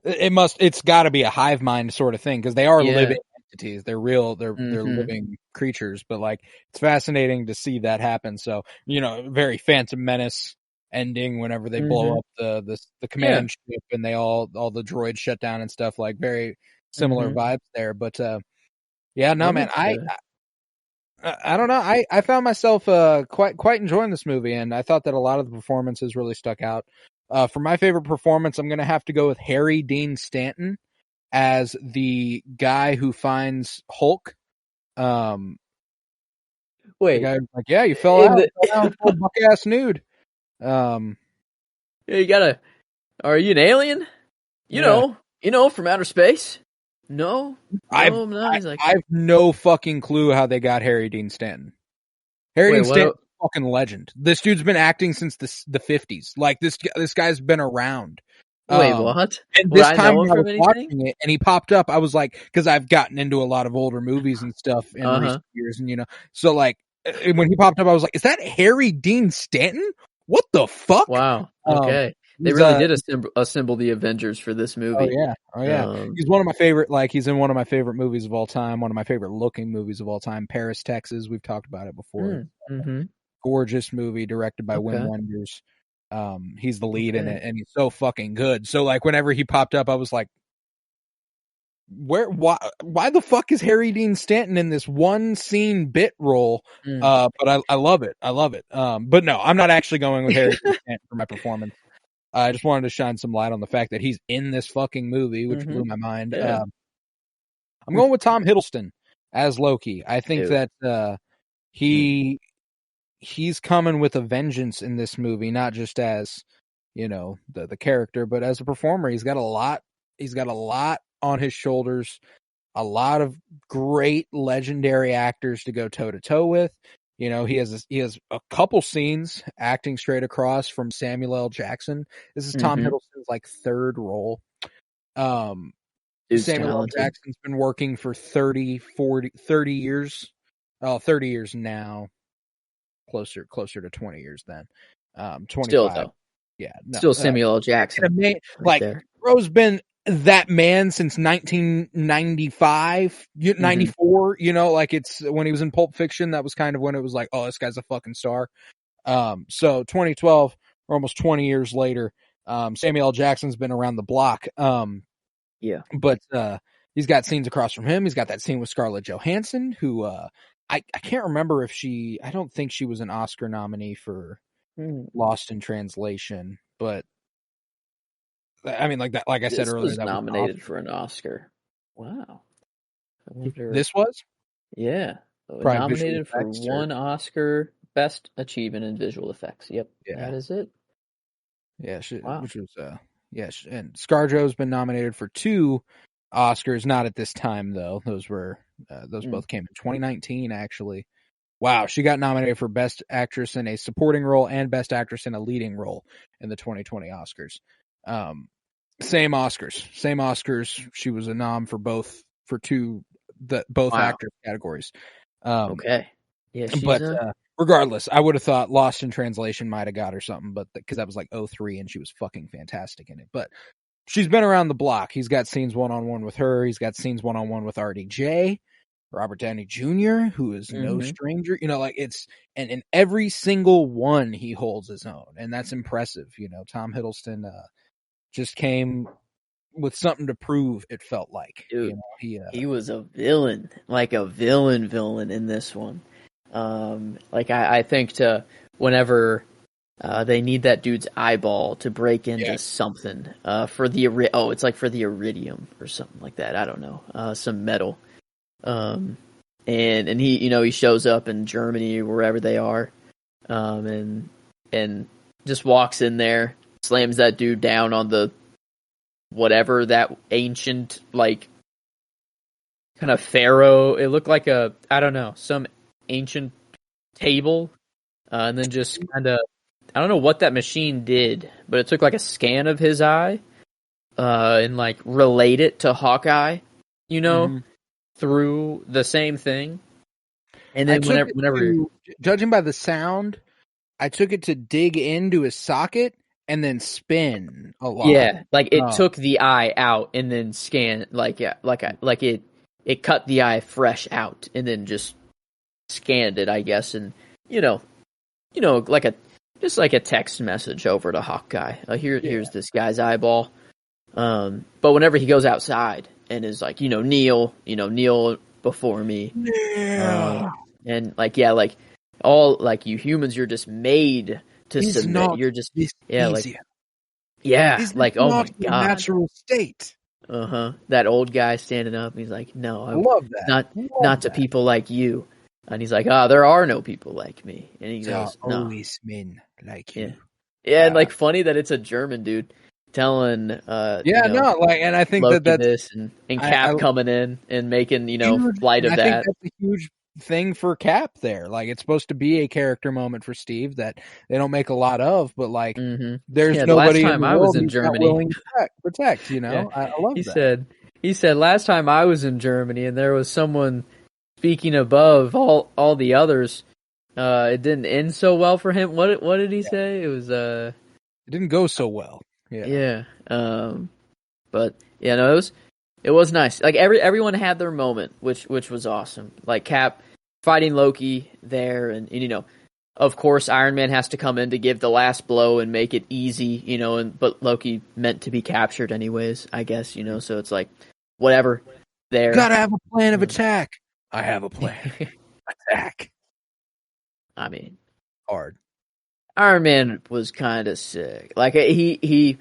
it's got to be a hive mind sort of thing, because they are living entities. They're real. They're living creatures. But like, it's fascinating to see that happen. So very Phantom Menace ending whenever they blow up the command ship and they all the droids shut down and stuff. Like very similar vibes there. But man, I don't know. I found myself quite enjoying this movie, and I thought that a lot of the performances really stuck out. For my favorite performance, I'm going to have to go with Harry Dean Stanton as the guy who finds Hulk. Wait, the guy like, you fell out, buck ass nude. You gotta. Are you an alien? You know, from outer space. No, I'm not. He's like, I have no fucking clue how they got Harry Dean Stanton. Dean Stanton. Fucking legend. This dude's been acting since the 50s. Like this guy's been around. Wait, what? And this time when I was watching it and he popped up, I was like, because I've gotten into a lot of older movies and stuff in recent years, and so like when he popped up, I was like, is that Harry Dean Stanton? What the fuck? Wow. Okay. They really did assemble the Avengers for this movie. Oh yeah. He's one of my favorite. Like he's in one of my favorite movies of all time. One of my favorite looking movies of all time. Paris, Texas. We've talked about it before. Gorgeous movie directed by Wim Wenders. He's the lead in it, and he's so fucking good. So like whenever he popped up, I was like, why the fuck is Harry Dean Stanton in this one scene bit role? But I love it. But no, I'm not actually going with Harry Dean Stanton for my performance. I just wanted to shine some light on the fact that he's in this fucking movie, which blew my mind. I'm going with Tom Hiddleston as Loki. I think that he's coming with a vengeance in this movie, not just as, the character, but as a performer. He's got a lot on his shoulders, a lot of great legendary actors to go toe to toe with. He has a couple scenes acting straight across from Samuel L. Jackson. This is Tom Hiddleston's like third role. Samuel L. Jackson's been working for 30 years. 30 years now. Closer to 20 years then. 25. Still though. Yeah. No, still Samuel L. Jackson. Bro's been that man since 1995, 94, like it's when he was in Pulp Fiction, that was kind of when it was like, oh, this guy's a fucking star. So 2012, or almost 20 years later, Samuel L. Jackson's been around the block. But he's got scenes across from him. He's got that scene with Scarlett Johansson, who I can't remember if I don't think she was an Oscar nominee for Lost in Translation, but I mean, like that, like I said earlier, was nominated for an Oscar. Wow. This was? Yeah. Nominated for one Oscar, best achievement in visual effects. Yep, that is it. Yeah, which was and ScarJo's been nominated for 2 Oscars, not at this time though. Those both came in 2019 actually. Wow, she got nominated for Best Actress in a Supporting Role and Best Actress in a Leading Role in the 2020 Oscars. Same Oscars. She was a nom for both actress categories. Okay. Yeah, regardless, I would have thought Lost in Translation might have got her something, but because that was like 2003 and she was fucking fantastic in it. But she's been around the block. He's got scenes one-on-one with her. He's got scenes one-on-one with RDJ, Robert Downey Jr., who is no stranger. And in every single one he holds his own, and that's impressive. Tom Hiddleston just came with something to prove, it felt like. Dude, he was a villain, like a villain in this one. I think whenever they need that dude's eyeball to break into something for it's like for the iridium or something like that. I don't know, some metal. And he he shows up in Germany, wherever they are, and just walks in there, slams that dude down on the whatever that ancient kind of pharaoh. It looked like some ancient table, and then just kind of, I don't know what that machine did, but it took like a scan of his eye, and like relate it to Hawkeye, through the same thing. And then whenever judging by the sound, I took it to dig into his socket and then spin a lot. Yeah, like it took the eye out and then scanned, it cut the eye fresh out and then just scanned it, I guess, and like a text message over to Hawkeye. Here's this guy's eyeball. But whenever he goes outside and is like, kneel before me. Yeah. And all you humans, you're just made to submit. You're just He's oh my god, natural state. That old guy standing up. He's like, no, I love that. Not to people like you. And he's like, there are no people like me. And he goes, no, always men like you. Yeah, and funny that it's a German dude telling, and I think Loki that's this and Cap coming in and making light of that. I think that's a huge thing for Cap there. Like, it's supposed to be a character moment for Steve that they don't make a lot of, but there's nobody last time in the I world was in who's Germany willing to protect. I love that. He said last time I was in Germany and there was someone speaking above all the others. It didn't end so well for him. What did he say? It was it didn't go so well. Yeah. But it was nice. Like everyone had their moment, which was awesome. Like Cap fighting Loki there, and of course Iron Man has to come in to give the last blow and make it easy, but Loki meant to be captured anyways, I guess, so it's like whatever. There, gotta have a plan of attack. I have a plan. Attack. I mean, hard. Iron Man was kind of sick. Like he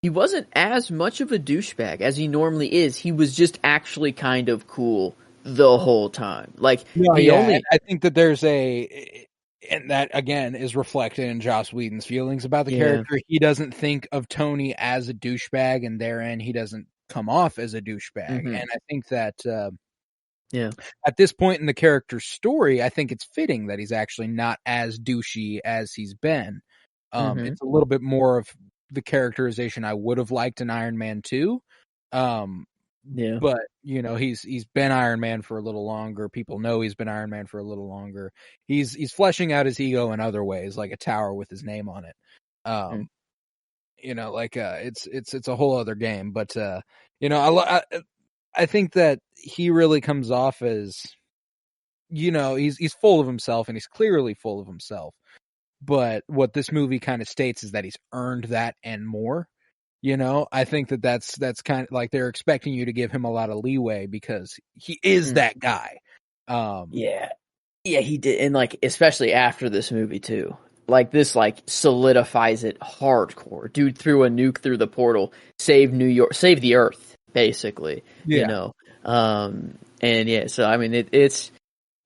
wasn't as much of a douchebag as he normally is. He was just actually kind of cool the whole time. I think that there's and that again is reflected in Joss Whedon's feelings about the character. He doesn't think of Tony as a douchebag, and therein he doesn't come off as a douchebag. And I think that at this point in the character's story, I think it's fitting that he's actually not as douchey as he's been. It's a little bit more of the characterization I would have liked in Iron Man 2. But he's been Iron Man for a little longer. People know he's been Iron Man for a little longer. He's fleshing out his ego in other ways, like a tower with his name on it. It's a whole other game. But I think that he really comes off as, he's full of himself, and he's clearly full of himself. But what this movie kind of states is that he's earned that and more. I think that's kind of like they're expecting you to give him a lot of leeway because he is that guy. Yeah, he did. And especially after this movie too, this solidifies it hardcore. Dude threw a nuke through the portal, saved New York, saved the Earth, basically. So I mean, it's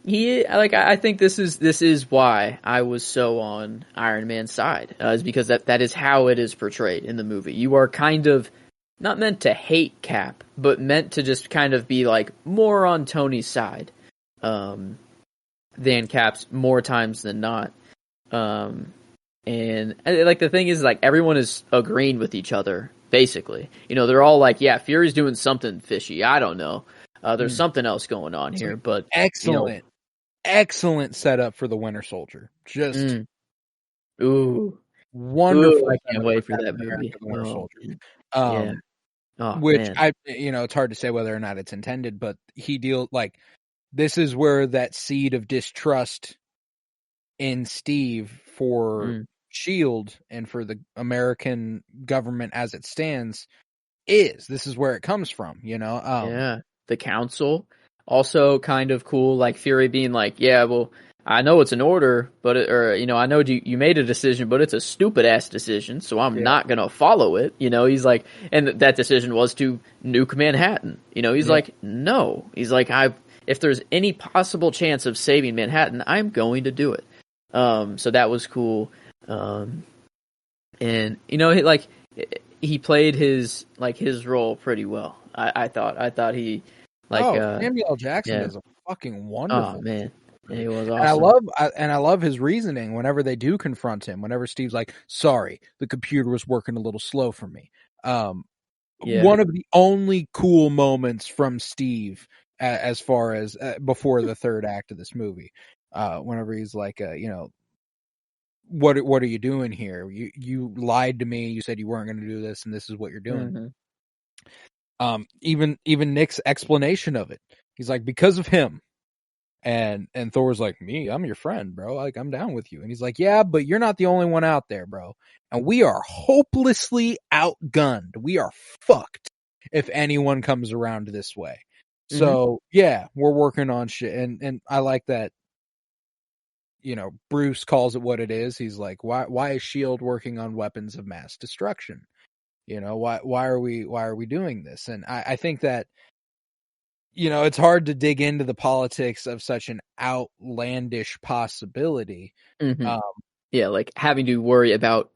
I think this is why I was so on Iron Man's side, is because that is how it is portrayed in the movie. You are kind of not meant to hate Cap, but meant to just kind of be like more on Tony's side, than Cap's more times than not. And like the thing is, like, everyone is agreeing with each other, basically. You know, they're all like, yeah, Fury's doing something fishy. I don't know. There's something else going on here, but excellent setup for the Winter Soldier. Just wonderful. I can't wait for that movie. Winter Soldier. Yeah. Which man. it's hard to say whether or not it's intended, but this is where that seed of distrust in Steve for SHIELD and for the American government as it stands this is where it comes from, you know? Yeah. The council, also kind of cool, like Fury being like, yeah, well, I know it's an order, but I know you made a decision, but it's a stupid ass decision, so I'm not gonna follow it. You know, he's like, and that decision was to nuke Manhattan. You know, he's like, no, he's like, if there's any possible chance of saving Manhattan, I'm going to do it. So that was cool. And you know, he played his role pretty well. I thought he Samuel L. Jackson is a fucking wonderful. Oh man. He was awesome. And I love his reasoning whenever they do confront him. Whenever Steve's like, "Sorry, the computer was working a little slow for me." One of the only cool moments from Steve, as far as before the third act of this movie, whenever he's like, what are you doing here? You lied to me. You said you weren't going to do this, and this is what you're doing. Even Nick's explanation of it, he's like, because of him. And Thor's like, me, I'm your friend, bro. Like, I'm down with you. And he's like, yeah, but you're not the only one out there, bro. And we are hopelessly outgunned. We are fucked if anyone comes around this way. So yeah, we're working on shit. And I like that, you know, Bruce calls it what it is. He's like, why is SHIELD working on weapons of mass destruction? You know, why are we doing this? And I think that, you know, it's hard to dig into the politics of such an outlandish possibility. Like having to worry about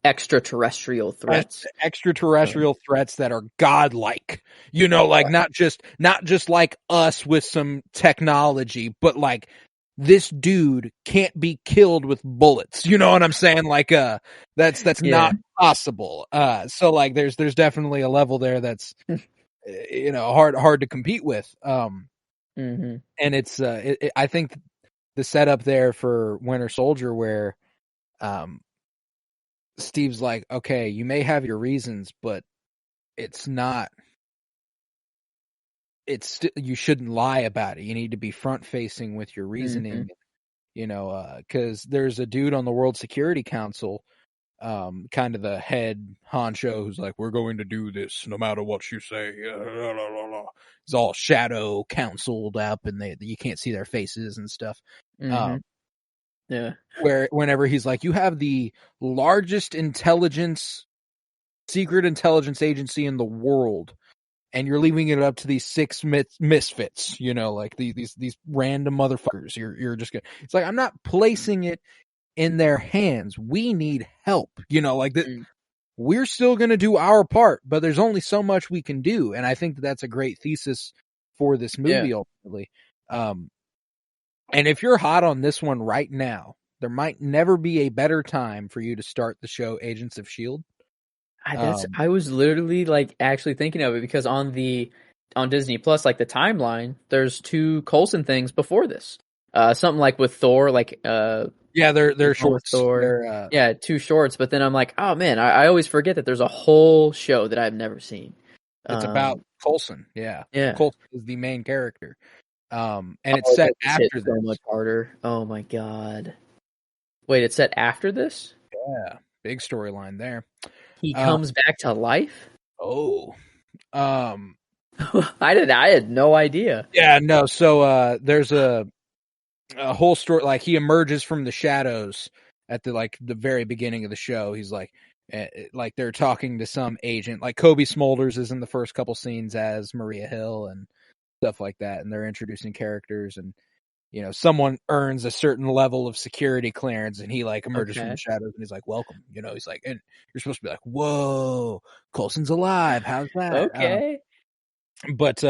extraterrestrial threats. Threats that are godlike. You know, like not just like us with some technology, but like this dude can't be killed with bullets. You know what I'm saying? Like that's not possible. So like there's definitely a level there that's you know, hard to compete with. And it's I think the setup there for Winter Soldier, where Steve's like, okay, you may have your reasons, but you shouldn't lie about it. You need to be front facing with your reasoning. You know, because there's a dude on the World Security Council, kind of the head honcho, who's like, we're going to do this no matter what you say. He's all shadow counseled up, and you can't see their faces and stuff. Where whenever he's like, you have the largest secret intelligence agency in the world, and you're leaving it up to these 6 misfits, you know, like these random motherfuckers. You're just gonna. It's like, I'm not placing it in their hands. We need help, you know, like that. We're still going to do our part, but there's only so much we can do. And I think that's a great thesis for this movie, ultimately. And if you're hot on this one right now, there might never be a better time for you to start the show Agents of S.H.I.E.L.D. I was literally like actually thinking of it, because on Disney Plus, like the timeline, there's 2 Coulson things before this. Something like with Thor, like they're shorts. Thor. 2 shorts. But then I'm like, oh man, I always forget that there's a whole show that I've never seen. It's about Coulson. Yeah. Coulson is the main character. And it's set after this. So much harder. Oh my god. Wait, it's set after this? Yeah, big storyline there. He comes back to life? Oh. I had no idea. Yeah, no. So there's a whole story, like he emerges from the shadows at the very beginning of the show. He's like they're talking to some agent, like Kobe Smulders is in the first couple scenes as Maria Hill and stuff like that, and they're introducing characters, and someone earns a certain level of security clearance and he like emerges from the Okay. shadows and he's like, welcome, he's like, and you're supposed to be like, whoa, Coulson's alive. How's that? Okay. But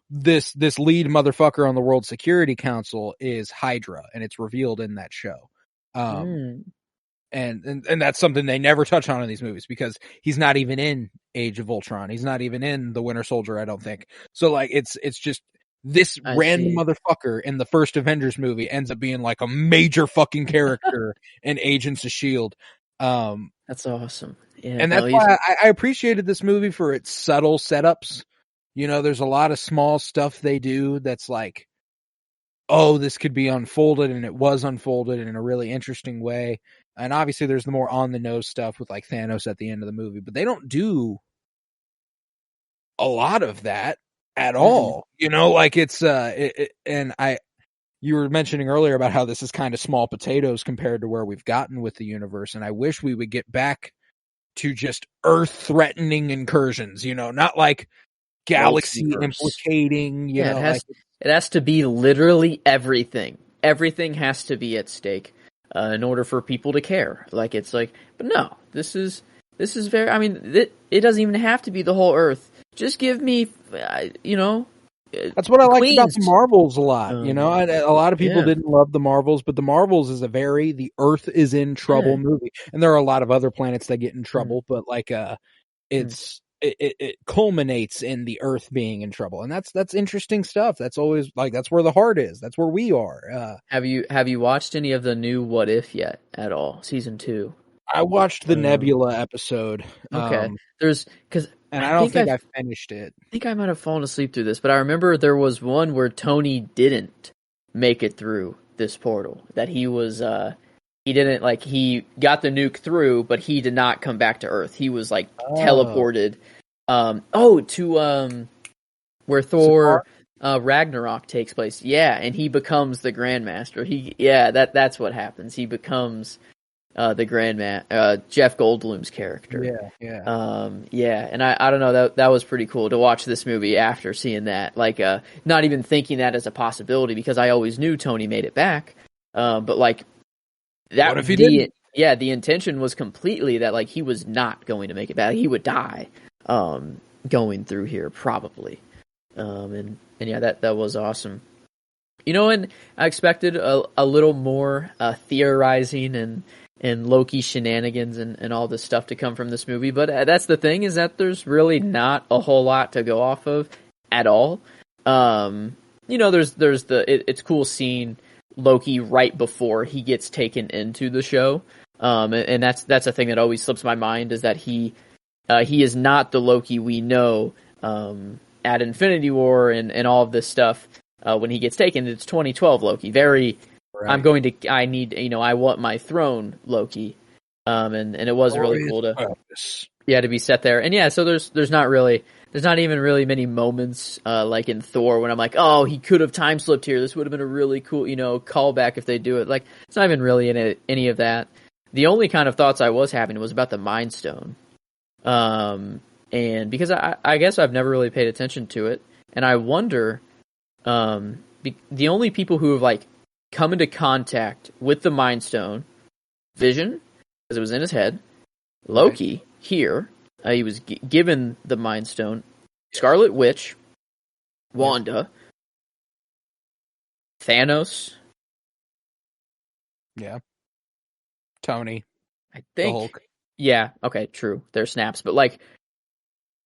this lead motherfucker on the World Security Council is Hydra, and it's revealed in that show. And that's something they never touch on in these movies because he's not even in Age of Ultron. He's not even in The Winter Soldier, I don't think. So like it's just this random motherfucker in the first Avengers movie ends up being like a major fucking character in Agents of S.H.I.E.L.D. That's awesome. Yeah, and that's why I appreciated this movie for its subtle setups. There's a lot of small stuff they do that's like, oh, this could be unfolded, and it was unfolded in a really interesting way. And obviously there's the more on-the-nose stuff with like Thanos at the end of the movie, but they don't do a lot of that at all. Like it's you were mentioning earlier about how this is kind of small potatoes compared to where we've gotten with the universe, and I wish we would get back to just Earth-threatening incursions, not like galaxy implicating, it has to be literally everything. Everything has to be at stake in order for people to care. Like it's like, but no, this is very. I mean, it doesn't even have to be the whole Earth. Just give me, That's what I liked about the Marvels a lot. A lot of people didn't love the Marvels, but the Marvels is the Earth is in trouble movie, and there are a lot of other planets that get in trouble, but like it culminates in the Earth being in trouble, and that's interesting stuff. That's always like that's where the heart is. That's where we are. Have you watched any of the new What If yet at all? Season 2. I watched the Nebula episode. Okay, I don't think I finished it. I think I might have fallen asleep through this, but I remember there was one where Tony didn't make it through this portal. That he was he didn't he got the nuke through, but he did not come back to Earth. He was teleported to where Thor Ragnarok takes place. Yeah, and he becomes the Grandmaster. That's what happens. He becomes the Jeff Goldblum's character. Yeah. And I don't know, that was pretty cool to watch this movie after seeing that. Not even thinking that as a possibility because I always knew Tony made it back. But that. What if he didn't? Yeah, the intention was completely that he was not going to make it back. He would die. Going through here probably. And yeah, that was awesome. And I expected a little more theorizing and Loki shenanigans and all this stuff to come from this movie, but that's the thing is that there's really not a whole lot to go off of at all. It's cool seeing Loki right before he gets taken into the show. And that's a thing that always slips my mind is that he is not the Loki we know at Infinity War and all of this stuff. When he gets taken, it's 2012 Loki. Very, right. I want my throne Loki. And it was really cool to be set there. And yeah, so there's not even really many moments like in Thor when I'm like, oh, he could have time slipped here. This would have been a really cool, callback if they do it. It's not even really any of that. The only kind of thoughts I was having was about the Mind Stone. And because I guess I've never really paid attention to it, and I wonder, the only people who have come into contact with the Mind Stone, Vision, because it was in his head, Loki, right. Here, he was given the Mind Stone, Scarlet Witch, Wanda, Thanos. Yeah. Tony. I think. The Hulk. Yeah, okay, true. They're snaps. But,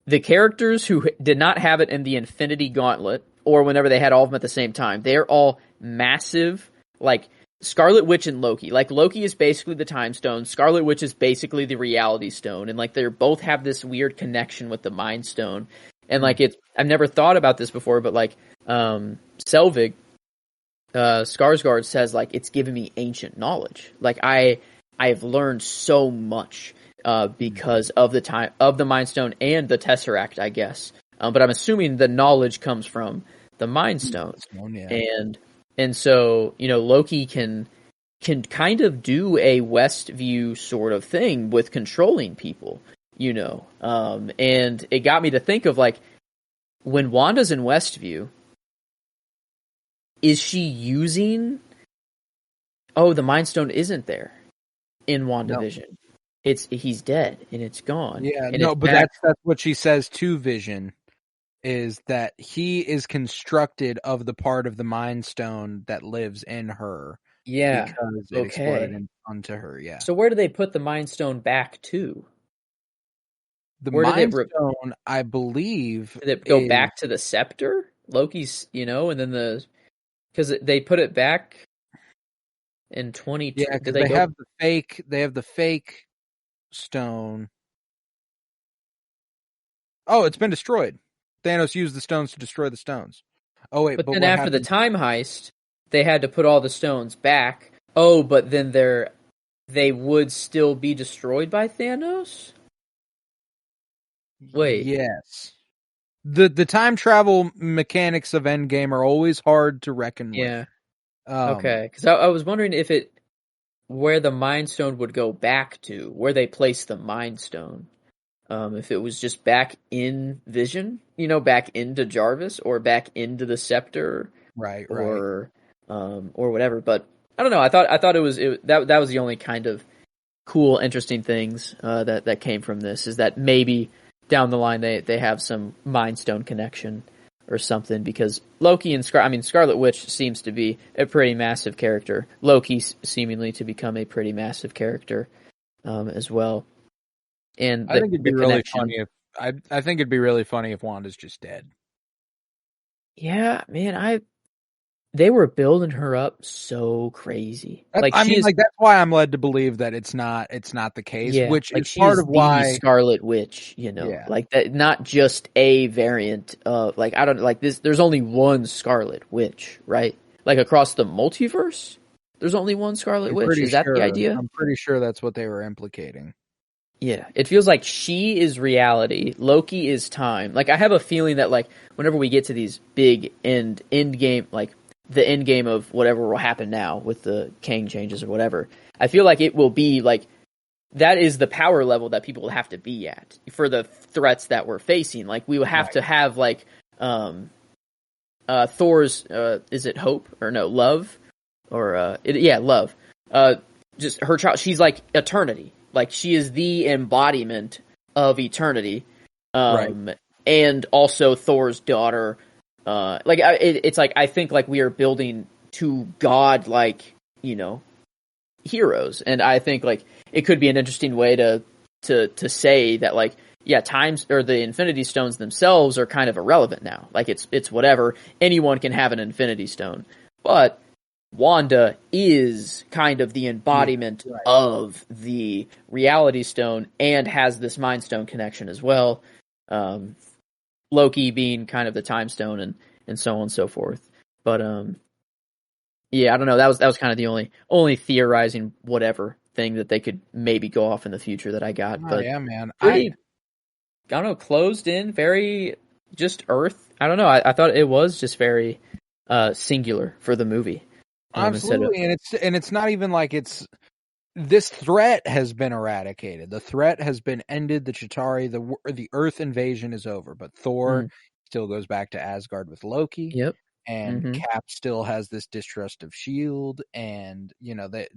the characters who did not have it in the Infinity Gauntlet, or whenever they had all of them at the same time, they're all massive, Scarlet Witch and Loki. Loki is basically the Time Stone, Scarlet Witch is basically the Reality Stone, and, they both have this weird connection with the Mind Stone. And, I've never thought about this before, but, Selvig, Skarsgård says, it's given me ancient knowledge. I've learned so much because of the Mind Stone and the Tesseract, I guess. But I'm assuming the knowledge comes from the Mind Stone. Yeah. And so, Loki can kind of do a Westview sort of thing with controlling people, and it got me to think of when Wanda's in Westview, is she using? Oh, the Mind Stone isn't there in WandaVision. No. He's dead and it's gone. Yeah, and no, but that's what she says to Vision, is that he is constructed of the part of the Mind Stone that lives in her. Yeah, because it exploded onto her. Yeah. So where do they put the Mind Stone back to? The Mind Stone, I believe, did it go back to the scepter? Loki's, and then because they put it back in 20. Yeah, because they have the fake. They have the fake stone. Oh, it's been destroyed. Thanos used the stones to destroy the stones. Oh wait, but then after the time heist, they had to put all the stones back. Oh, but then they would still be destroyed by Thanos? Wait. Yes. The time travel mechanics of Endgame are always hard to reckon with. Yeah. Okay, because I was wondering where the Mind Stone would go back to, where they place the Mind Stone. If it was just back in Vision, back into Jarvis, or back into the Scepter, right, or whatever. But I don't know. I thought it was that was the only kind of cool, interesting things that came from this, is that maybe down the line they have some Mind Stone connection or something, because Loki and Scarlet Witch seems to be a pretty massive character. Loki seemingly to become a pretty massive character as well. And I think it'd be really funny I think it'd be really funny if Wanda's just dead. Yeah, man, they were building her up so crazy. That's why I'm led to believe that it's not the case, which is part of why Scarlet Witch, like that, not just a variant of, I don't like this. There's only one Scarlet Witch, right? Like across the multiverse, there's only one Scarlet Witch. Is that the idea? I'm pretty sure that's what they were implicating. Yeah, it feels like she is reality, Loki is time. I have a feeling that whenever we get to these big end game, the end game of whatever will happen now with the Kang changes or whatever, I feel like it will be that is the power level that people will have to be at for the threats that we're facing. We will have to have Thor's is it Hope or no Love or Love, just her child. She's like eternity. She is the embodiment of eternity, and also Thor's daughter. It's I think we are building to God heroes, and I think it could be an interesting way to say that times or the Infinity Stones themselves are kind of irrelevant now. It's whatever, anyone can have an Infinity Stone, but Wanda is kind of the embodiment of the Reality Stone and has this Mind Stone connection as well. Loki being kind of the Time Stone and so on and so forth. But I don't know. That was kind of the only theorizing whatever thing that they could maybe go off in the future that I got. But yeah, man. I don't know, closed in, very just Earth. I don't know. I thought it was just very singular for the movie. Absolutely, and it's not even this threat has been eradicated. The threat has been ended. The Chitauri, the Earth invasion is over. But Thor still goes back to Asgard with Loki. Yep. And Cap still has this distrust of S.H.I.E.L.D. And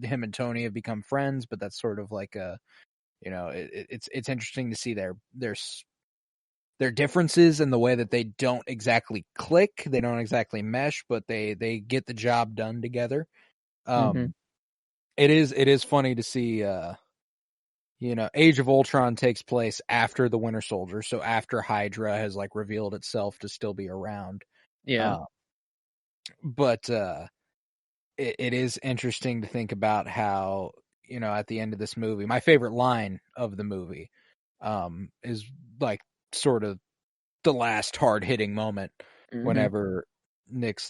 him and Tony have become friends. But that's sort of it's interesting to see their differences in the way that they don't exactly click, they don't exactly mesh, but they get the job done together. It is funny to see, Age of Ultron takes place after the Winter Soldier, so after Hydra has revealed itself to still be around. Yeah. But it is interesting to think about how, at the end of this movie, my favorite line of the movie is sort of the last hard hitting moment whenever Nick's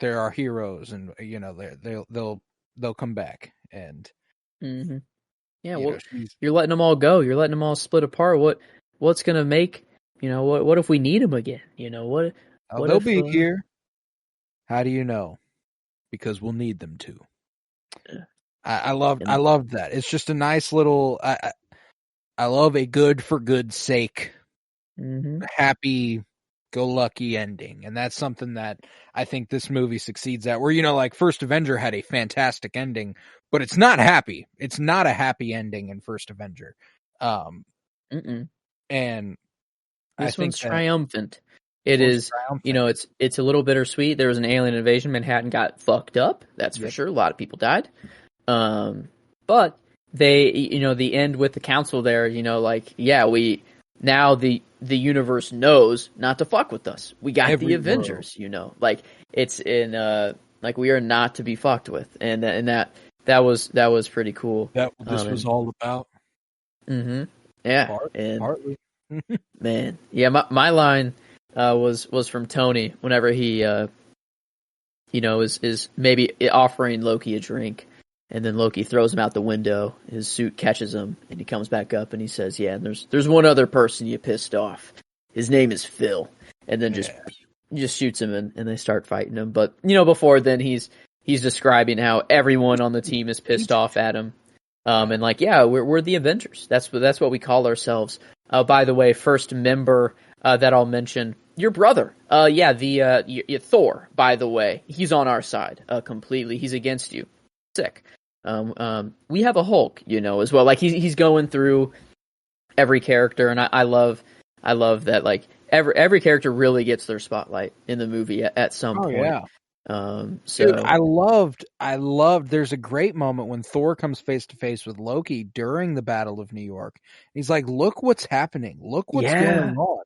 there are heroes and they'll come back and you're letting them all go, you're letting them all split apart. What's gonna make what if we need them again? What they'll be here. How do you know? Because we'll need them to. I loved that. It's just a nice little. I love a good for good sake, happy happy-go-lucky ending, and that's something that I think this movie succeeds at. Where, like First Avenger had a fantastic ending, but it's not happy. It's not a happy ending in First Avenger. And this one's triumphant. It is, it's a little bittersweet. There was an alien invasion. Manhattan got fucked up. That's for sure. A lot of people died. But they, the end with the council there, now the universe knows not to fuck with us. We got the Avengers, it's in, we are not to be fucked with. And that was pretty cool. This was all about. Yeah. Partly. Man. Yeah. My line, was from Tony whenever he, is maybe offering Loki a drink, and then Loki throws him out the window. His suit catches him, and he comes back up, and he says, "Yeah, and there's one other person you pissed off. His name is Phil." And then just shoots him, and they start fighting him. But before then, he's describing how everyone on the team is pissed off at him, and we're the Avengers. That's what we call ourselves. By the way, first member that I'll mention. Your brother, Thor, by the way, he's on our side, completely. He's against you. Sick. We have a Hulk, as well. Like he's going through every character, and I love that. Every character really gets their spotlight in the movie at some point. Yeah. Dude, I loved. There's a great moment when Thor comes face to face with Loki during the Battle of New York. He's like, "Look what's happening. Look what's going on.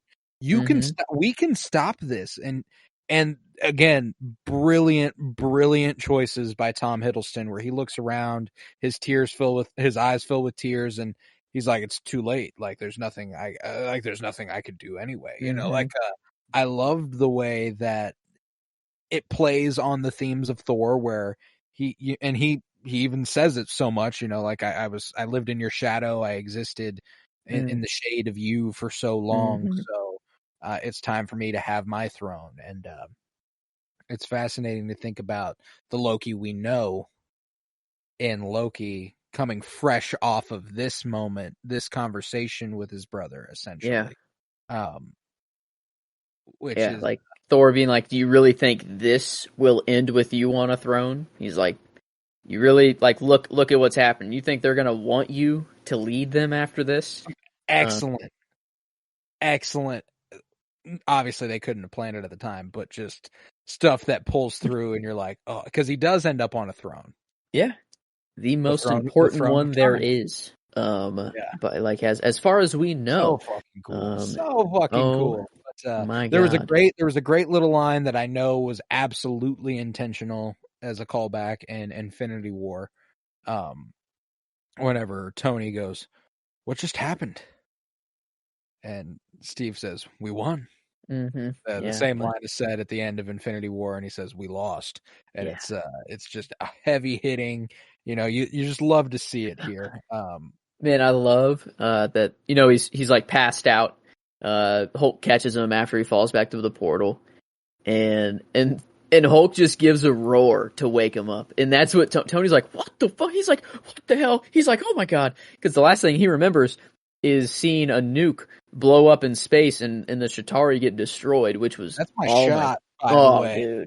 We can stop this." And again, brilliant choices by Tom Hiddleston, where he looks around, his eyes fill with tears, and he's like, "It's too late. There's nothing I could do anyway." I loved the way that it plays on the themes of Thor, where he even says it so much, I lived in your shadow. I existed in the shade of you for so long. So it's time for me to have my throne. And it's fascinating to think about the Loki we know in Loki coming fresh off of this moment, this conversation with his brother, essentially. Which is like Thor being like, "Do you really think this will end with you on a throne?" He's like, "You really look at what's happened. You think they're gonna want you to lead them after this?" Excellent. Obviously, they couldn't have planned it at the time, but just stuff that pulls through, and you're like, "Oh," because he does end up on a throne. Yeah, the most important one there is. But as far as we know, so fucking cool. But, there was a great little line that I know was absolutely intentional as a callback in Infinity War. Whenever Tony goes, "What just happened?" And Steve says, "We won." The same line is said at the end of Infinity War, and he says, "We lost." And it's just a heavy hitting. You just love to see it here. Man, I love that. He's like passed out. Hulk catches him after he falls back to the portal, and Hulk just gives a roar to wake him up, and that's what Tony's like, "What the fuck?" He's like, "What the hell?" He's like, "Oh my god," because the last thing he remembers is seeing a nuke blow up in space and the Chitauri get destroyed, which was that's my shot. By the way.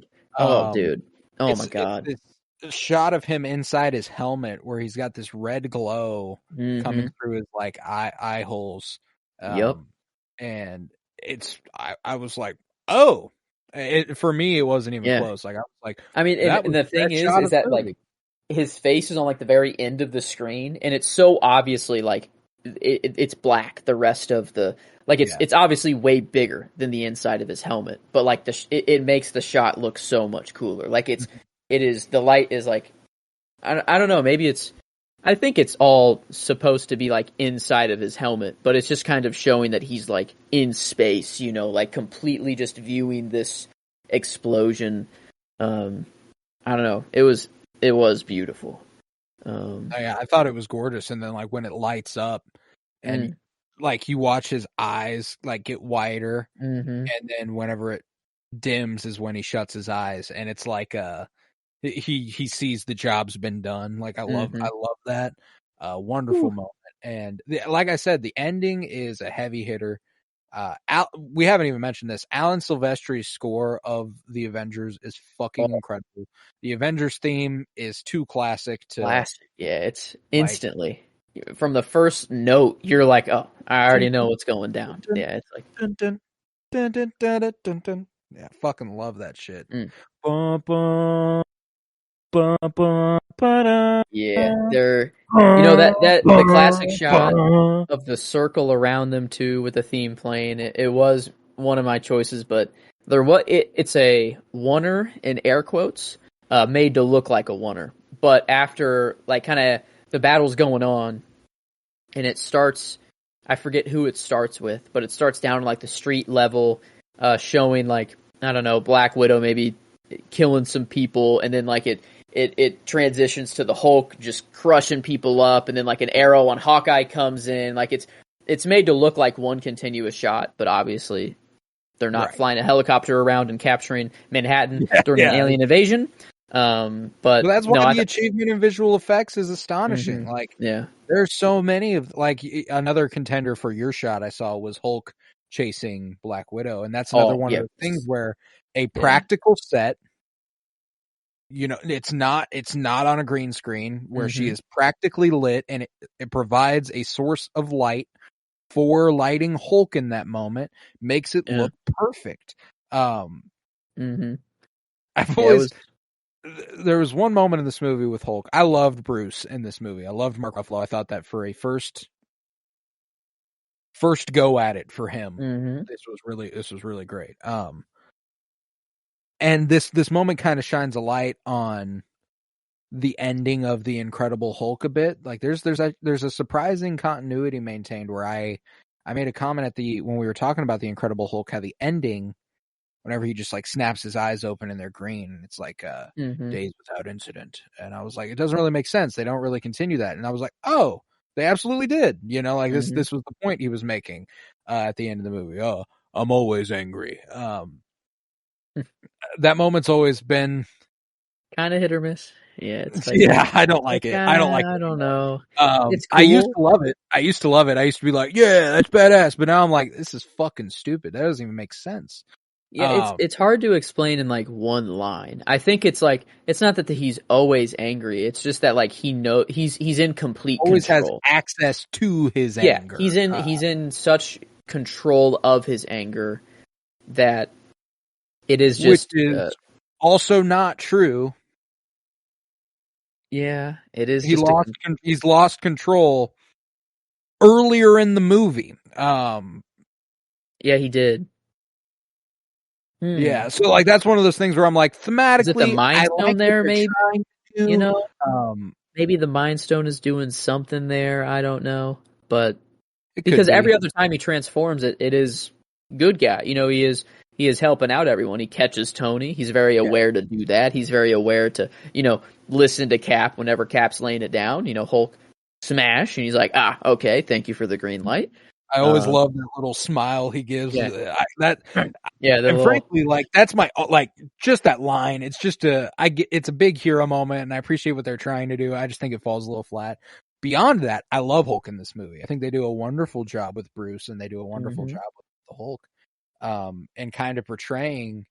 Dude, my god. It's a shot of him inside his helmet where he's got this red glow coming through his eye holes. And I was like, oh, for me, it wasn't even close. I was like, I mean, and the thing is that his face is on the very end of the screen, and it's so obviously it's black. The rest of the it's obviously way bigger than the inside of his helmet, but it makes the shot look so much cooler. The light is I don't know, maybe I think it's all supposed to be inside of his helmet, but it's just kind of showing that he's in space, completely just viewing this explosion. I don't know. It was beautiful. I thought it was gorgeous, and then when it lights up, and you watch his eyes get wider, and then whenever it dims is when he shuts his eyes, and it's he sees the job's been done. I love that. Wonderful moment. And like I said, the ending is a heavy hitter. We haven't even mentioned this. Alan Silvestri's score of the Avengers is fucking incredible. The Avengers theme is too classic to Yeah, it's instantly from the first note. You're like, oh, I already know what's going down. Yeah, it's like dun, dun, dun, dun, dun, dun, dun, dun. Yeah, fucking love that shit. Mm. Bum, bum, bum, bum, ba-da, yeah, they're that the classic shot of the circle around them too with the theme playing. It was one of my choices, but it's a oneer in air quotes, made to look like a oneer. But after like kind of the battle's going on, and it starts, I forget who it starts with, but it starts down like the street level, showing like, I don't know, Black Widow maybe killing some people, and then like it transitions to the Hulk just crushing people up, and then like an arrow on Hawkeye comes in. Like it's made to look like one continuous shot, but obviously they're not flying a helicopter around and capturing Manhattan during an alien invasion. But that's why the achievement in visual effects is astonishing. Mm-hmm. Like, yeah, there's so many of like another contender for your shot I saw was Hulk chasing Black Widow, and that's another one of the things where a practical set, it's not on a green screen, where she is practically lit, and it provides a source of light for lighting Hulk in that moment, makes it look perfect. I've always there was one moment in this movie with Hulk. I loved Bruce in this movie. I loved Mark Ruffalo. I thought that for a first go at it for him, this was really great. And this moment kind of shines a light on the ending of the Incredible Hulk a bit. Like there's a surprising continuity maintained, where I made a comment when we were talking about the Incredible Hulk, how the ending, whenever he just like snaps his eyes open and they're green, and it's like days without incident, and I was like, it doesn't really make sense. They don't really continue that, and I was like, oh, they absolutely did. This was the point he was making at the end of the movie. Oh, I'm always angry. That moment's always been kind of hit or miss. Yeah, it's like, I don't like it. I don't like it. I don't know. It's cool. I used to love it. I used to be like, yeah, that's badass. But now I'm like, this is fucking stupid. That doesn't even make sense. Yeah, it's hard to explain in like one line. I think it's like, it's not that he's always angry. It's just that like he's in complete always control. Has access to his anger. He's in such control of his anger that it is just, which is also not true. Yeah, it is. He's lost control earlier in the movie. Yeah, he did. Yeah, so like that's one of those things where I'm like, thematically, is it the Mind Stone there? Maybe maybe the Mind Stone is doing something there. I don't know, but because every other time he transforms, it is good guy. He is helping out everyone. He catches Tony. He's very aware to do that. He's very aware to listen to Cap whenever Cap's laying it down. Hulk smash, and he's like, okay, thank you for the green light. I always love that little smile he gives. And frankly, like that's my just that line. It's just it's a big hero moment, and I appreciate what they're trying to do. I just think it falls a little flat. Beyond that, I love Hulk in this movie. I think they do a wonderful job with Bruce, and they do a wonderful job with the Hulk, and kind of portraying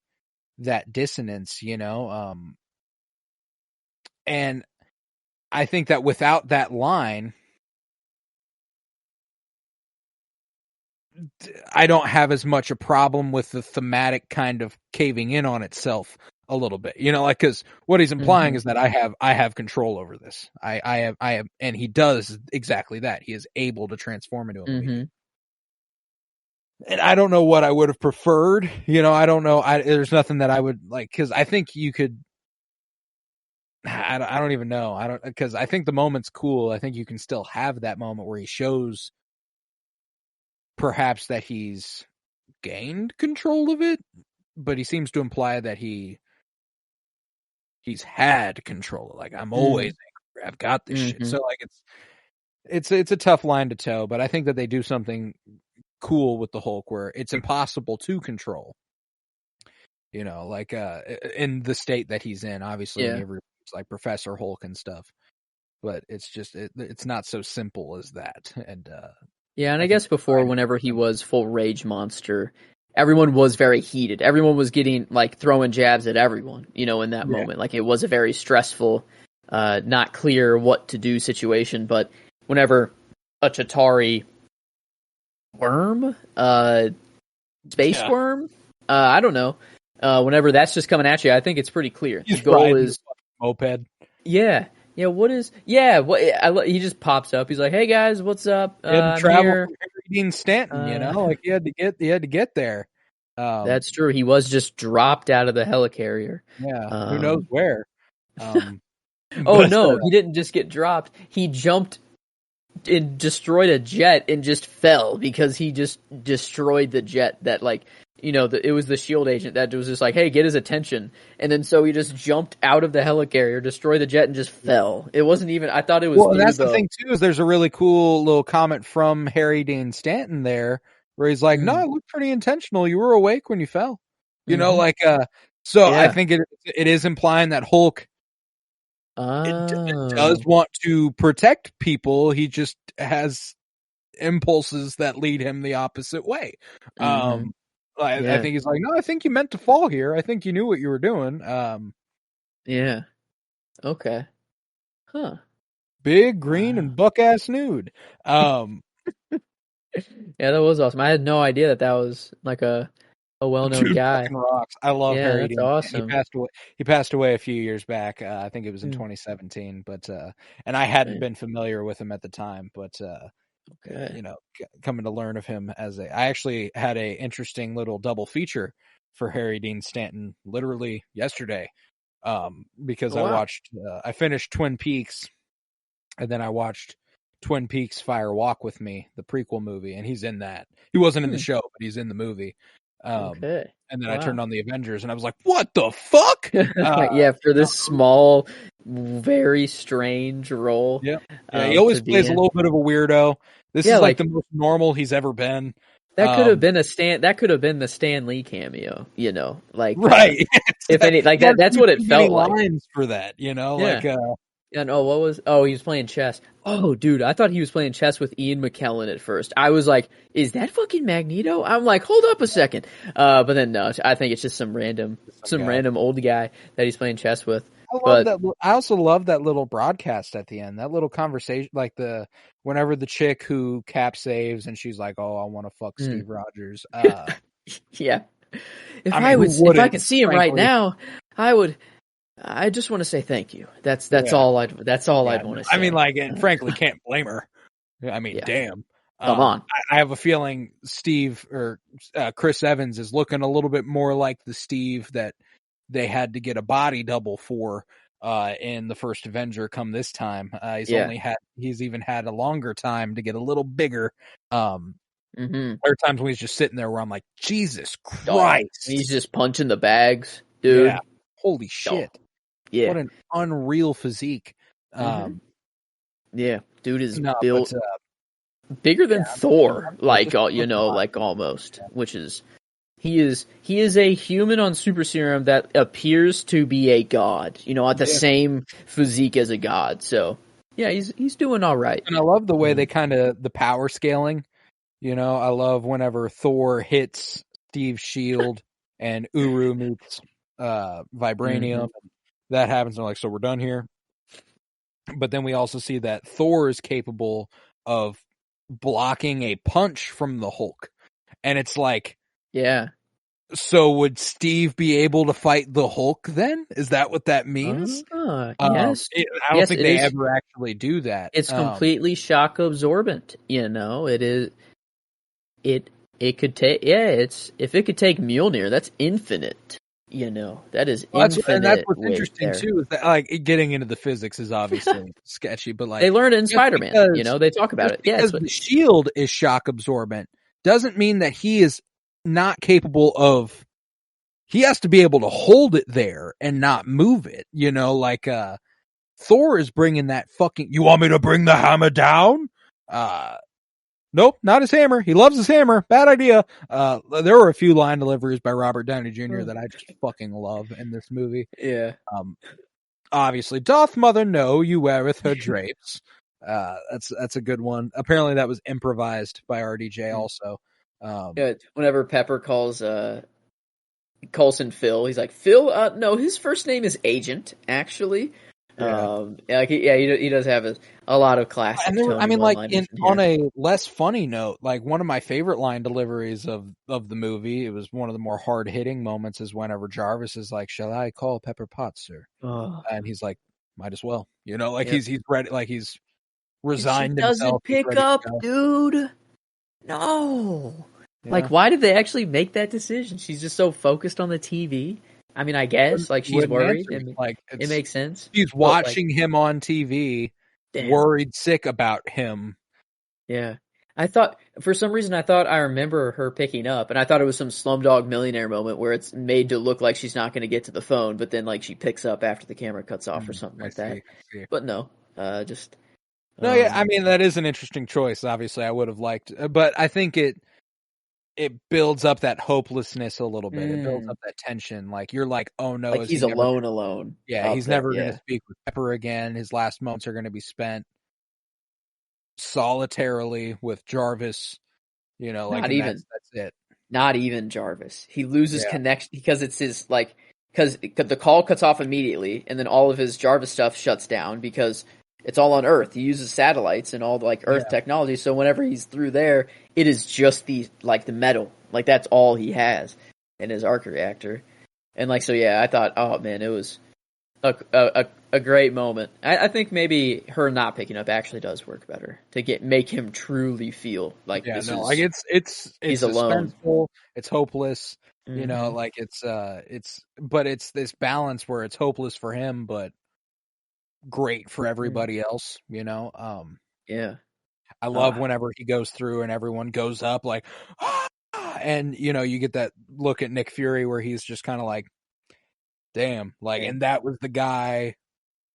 that dissonance, and I think that without that line, I don't have as much a problem with the thematic kind of caving in on itself a little bit, because what he's implying is that I have control over this. I have, and he does exactly that. He is able to transform into a movie. And I don't know what I would have preferred. I don't know. There's nothing that I would like, because I think you could. I don't even know. Because I think the moment's cool. I think you can still have that moment where he shows perhaps that he's gained control of it, but he seems to imply that he's had control. Like, I'm always angry. I've got this shit. So like it's a tough line to toe, but I think that they do something cool with the Hulk where it's impossible to control. Like in the state that he's in, obviously it's like Professor Hulk and stuff. But it's just it's not so simple as that. And Yeah, and I guess before, whenever he was full rage monster, everyone was very heated. Everyone was getting, like, throwing jabs at everyone, in that moment. Like, it was a very stressful, not clear what to do situation. But whenever a Chitauri worm, space worm, I don't know, whenever that's just coming at you, I think it's pretty clear. He's the goal is moped. Yeah. Yeah, what is... Yeah, he just pops up. He's like, "Hey guys, what's up? I'm here." From Dean Stanton, like he had to get there. That's true. He was just dropped out of the helicarrier. Yeah, who knows where? He didn't just get dropped. He jumped and destroyed a jet and just fell because he just destroyed the jet that, like, it was the SHIELD agent that was just like, "Hey, get his attention." And then so he just jumped out of the helicarrier, destroyed the jet, and just fell. It wasn't even, I thought it was... Well, that's the thing, too, is there's a really cool little comment from Harry Dean Stanton there, where he's like, "No, it looked pretty intentional. You were awake when you fell." I think it is implying that Hulk does want to protect people. He just has impulses that lead him the opposite way. I think he's like, "No, I think you meant to fall here. I think you knew what you were doing." Yeah. Okay. Huh. Big, green, and buck-ass nude. Yeah, that was awesome. I had no idea that was like a well-known guy. Fucking rocks. I love Harry. That's awesome. He passed away a few years back. I think it was in 2017. But and I hadn't been familiar with him at the time. But coming to learn of him I actually had a interesting little double feature for Harry Dean Stanton literally yesterday. Because I finished Twin Peaks, and then I watched Twin Peaks Fire Walk with Me, the prequel movie, and he's in that. He wasn't in the show, but he's in the movie. And then I turned on the Avengers, and I was like, "What the fuck?" For this small, very strange role. Yeah, he always plays a little bit of a weirdo. This is like the most normal he's ever been. That could have been the Stan Lee cameo, right? If any, like that, that's what it felt like. Lines for that, And he was playing chess. Oh, dude, I thought he was playing chess with Ian McKellen at first. I was like, "Is that fucking Magneto?" I'm like, "Hold up a second." But then no, I think it's just some random old guy that he's playing chess with. I also love that little broadcast at the end, that little conversation, like whenever the chick who Cap saves and she's like, "Oh, I want to fuck Steve Rogers." Yeah. If I could see him right now, I would. I just want to say thank you. That's all I'd want to say. I mean, and frankly, can't blame her. I mean, damn. Come on. I have a feeling Steve or Chris Evans is looking a little bit more like the Steve that they had to get a body double for in the first Avenger come this time. He's even had a longer time to get a little bigger. There are times when he's just sitting there where I'm like, Jesus Christ. He's just punching the bags, dude. Yeah. Holy shit. Yeah. What an unreal physique. Dude is built bigger than Thor, almost, which is he is a human on super serum that appears to be a god, at the same physique as a god. So yeah, he's doing all right. And I love the way they the power scaling. I love whenever Thor hits Steve's shield and Uru meets Vibranium. That happens. They're like, "So we're done here." But then we also see that Thor is capable of blocking a punch from the Hulk. And it's like, so would Steve be able to fight the Hulk then? Is that what that means? Yes. I don't think they ever actually do that. It's completely shock absorbent. It is. It could take. If it could take Mjolnir, that's infinite. That is infinite. And that's what's interesting too, is that getting into the physics is obviously sketchy, but they learned it in Spider-Man. They talk about it. Because the shield is shock absorbent doesn't mean that he is not capable of. He has to be able to hold it there and not move it. Thor is bringing that fucking. You want me to bring the hammer down? Nope, not his hammer. He loves his hammer. Bad idea. There were a few line deliveries by Robert Downey Jr. that I just fucking love in this movie. Yeah. Obviously, doth mother know you weareth her drapes? That's a good one. Apparently that was improvised by RDJ also. Yeah, whenever Pepper calls Coulson Phil, he's like, Phil? No, his first name is Agent, actually. He does have a lot of classic. On a less funny note, like one of my favorite line deliveries of the movie, it was one of the more hard hitting moments, is whenever Jarvis is like, "Shall I call Pepper Potts, sir?" And he's like, "Might as well," Like he's ready, like he's resigned himself. Doesn't pick up, dude. No. Yeah. Like, why did they actually make that decision? She's just so focused on the TV. I mean, I guess like she's worried, and like it makes sense. She's watching him on TV, worried sick about him. Yeah, for some reason I remember her picking up, and I thought it was some Slumdog Millionaire moment where it's made to look like she's not going to get to the phone, but then like she picks up after the camera cuts off or something like that. But no, just no. Yeah, I mean that is an interesting choice. Obviously, I would have liked, but I think it builds up that hopelessness a little bit. It builds up that tension. Like you're like, oh no, like he's alone. Yeah, he's never going to speak with Pepper again. His last moments are going to be spent solitarily with Jarvis. Not even that's it. Not even Jarvis. He loses connection because it's his because the call cuts off immediately, and then all of his Jarvis stuff shuts down because it's all on Earth. He uses satellites and all the Earth technology. So whenever he's through there, it is just the metal. Like that's all he has in his arc reactor. And I thought, oh man, it was a great moment. I think maybe her not picking up actually does work better to make him truly feel like he's alone. It's hopeless. But it's this balance where it's hopeless for him, but great for everybody else, I love whenever he goes through and everyone goes up like, and you get that look at Nick Fury where he's just kind of like, damn, and that was the guy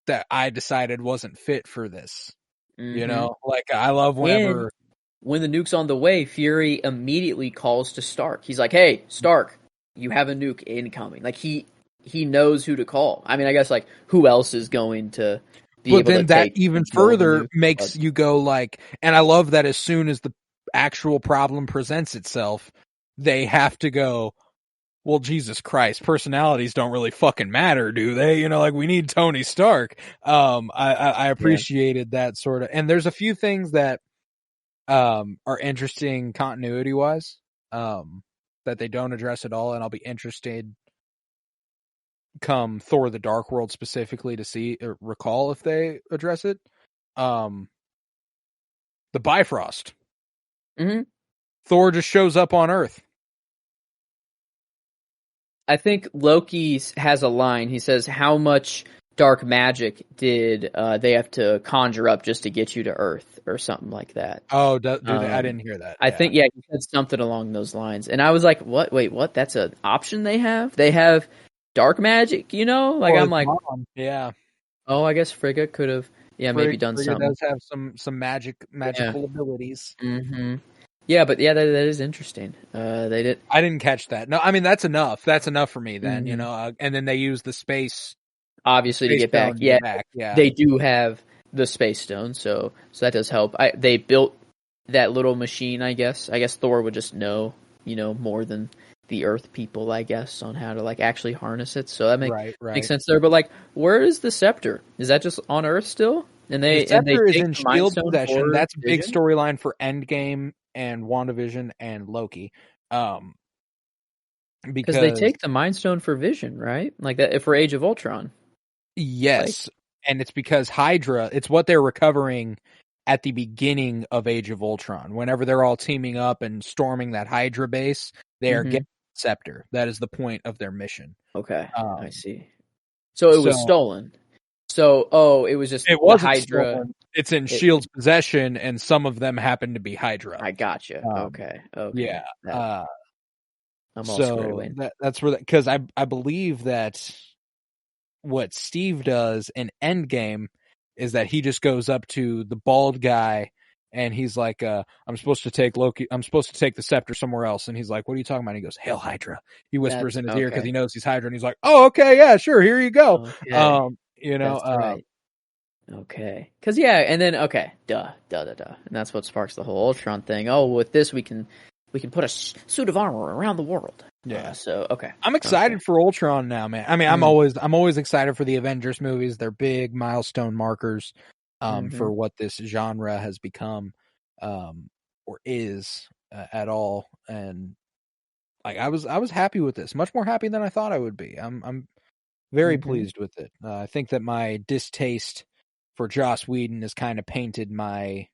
that I decided wasn't fit for this. I love whenever when the nuke's on the way, Fury immediately calls to Stark. He's like, hey, Stark, you have a nuke incoming. Like he knows who to call. I mean, I guess who else is going to be able to take... But then that even further makes you go and I love that as soon as the actual problem presents itself, they have to go, well, Jesus Christ, personalities don't really fucking matter, do they? We need Tony Stark. I appreciated that sort of, and there's a few things that are interesting continuity wise, that they don't address at all, and I'll be interested come Thor the Dark World specifically to see or recall if they address it. The Bifrost. Thor just shows up on Earth. I think Loki has a line. He says, how much dark magic did they have to conjure up just to get you to Earth or something like that? Oh, I didn't hear that. I think, he said something along those lines. And I was like, what? Wait, what? That's an option they have? They have dark magic, I'm like, yeah. Oh, I guess Frigga could have, maybe done Frigga something. Does have some magical abilities. Mm-hmm. Yeah, but that is interesting. They did. I didn't catch that. No, I mean that's enough. That's enough for me then. And then they use the space, obviously, to get back. Yeah, they do have the space stone, so that does help. They built that little machine. I guess Thor would just know, more than the Earth people, I guess, on how to actually harness it. So that makes sense there. But where is the scepter? Is that just on Earth still? And the scepter is in Shield possession. That's a big storyline for Endgame and WandaVision and Loki. Because they take the Mind Stone for Vision, right? Like that for Age of Ultron. Yes, and it's because Hydra. It's what they're recovering at the beginning of Age of Ultron. Whenever they're all teaming up and storming that Hydra base, they are getting the scepter. That is the point of their mission. Okay, I see. So it was stolen. So, it was just Hydra. Stolen. It's in Shield's possession, and some of them happen to be Hydra. I gotcha. Okay. Yeah. I'm all squared away. That's where, because I believe that what Steve does in Endgame is that he just goes up to the bald guy, and he's like, I'm supposed to take Loki. I'm supposed to take the scepter somewhere else. And he's like, what are you talking about? And he goes, Hail Hydra. He whispers in his ear because he knows he's Hydra, and he's like, oh, okay, yeah, sure, here you go. Okay. Right. Okay. Because, yeah, and then, okay, and that's what sparks the whole Ultron thing. Oh, with this, we can put a suit of armor around the world. Yeah. So, okay. I'm excited for Ultron now, man. I mean, I'm always excited for the Avengers movies. They're big milestone markers, for what this genre has become, or is at all. And like, I was happy with this, much more happy than I thought I would be. I'm very pleased with it. I think that my distaste for Joss Whedon has kind of painted my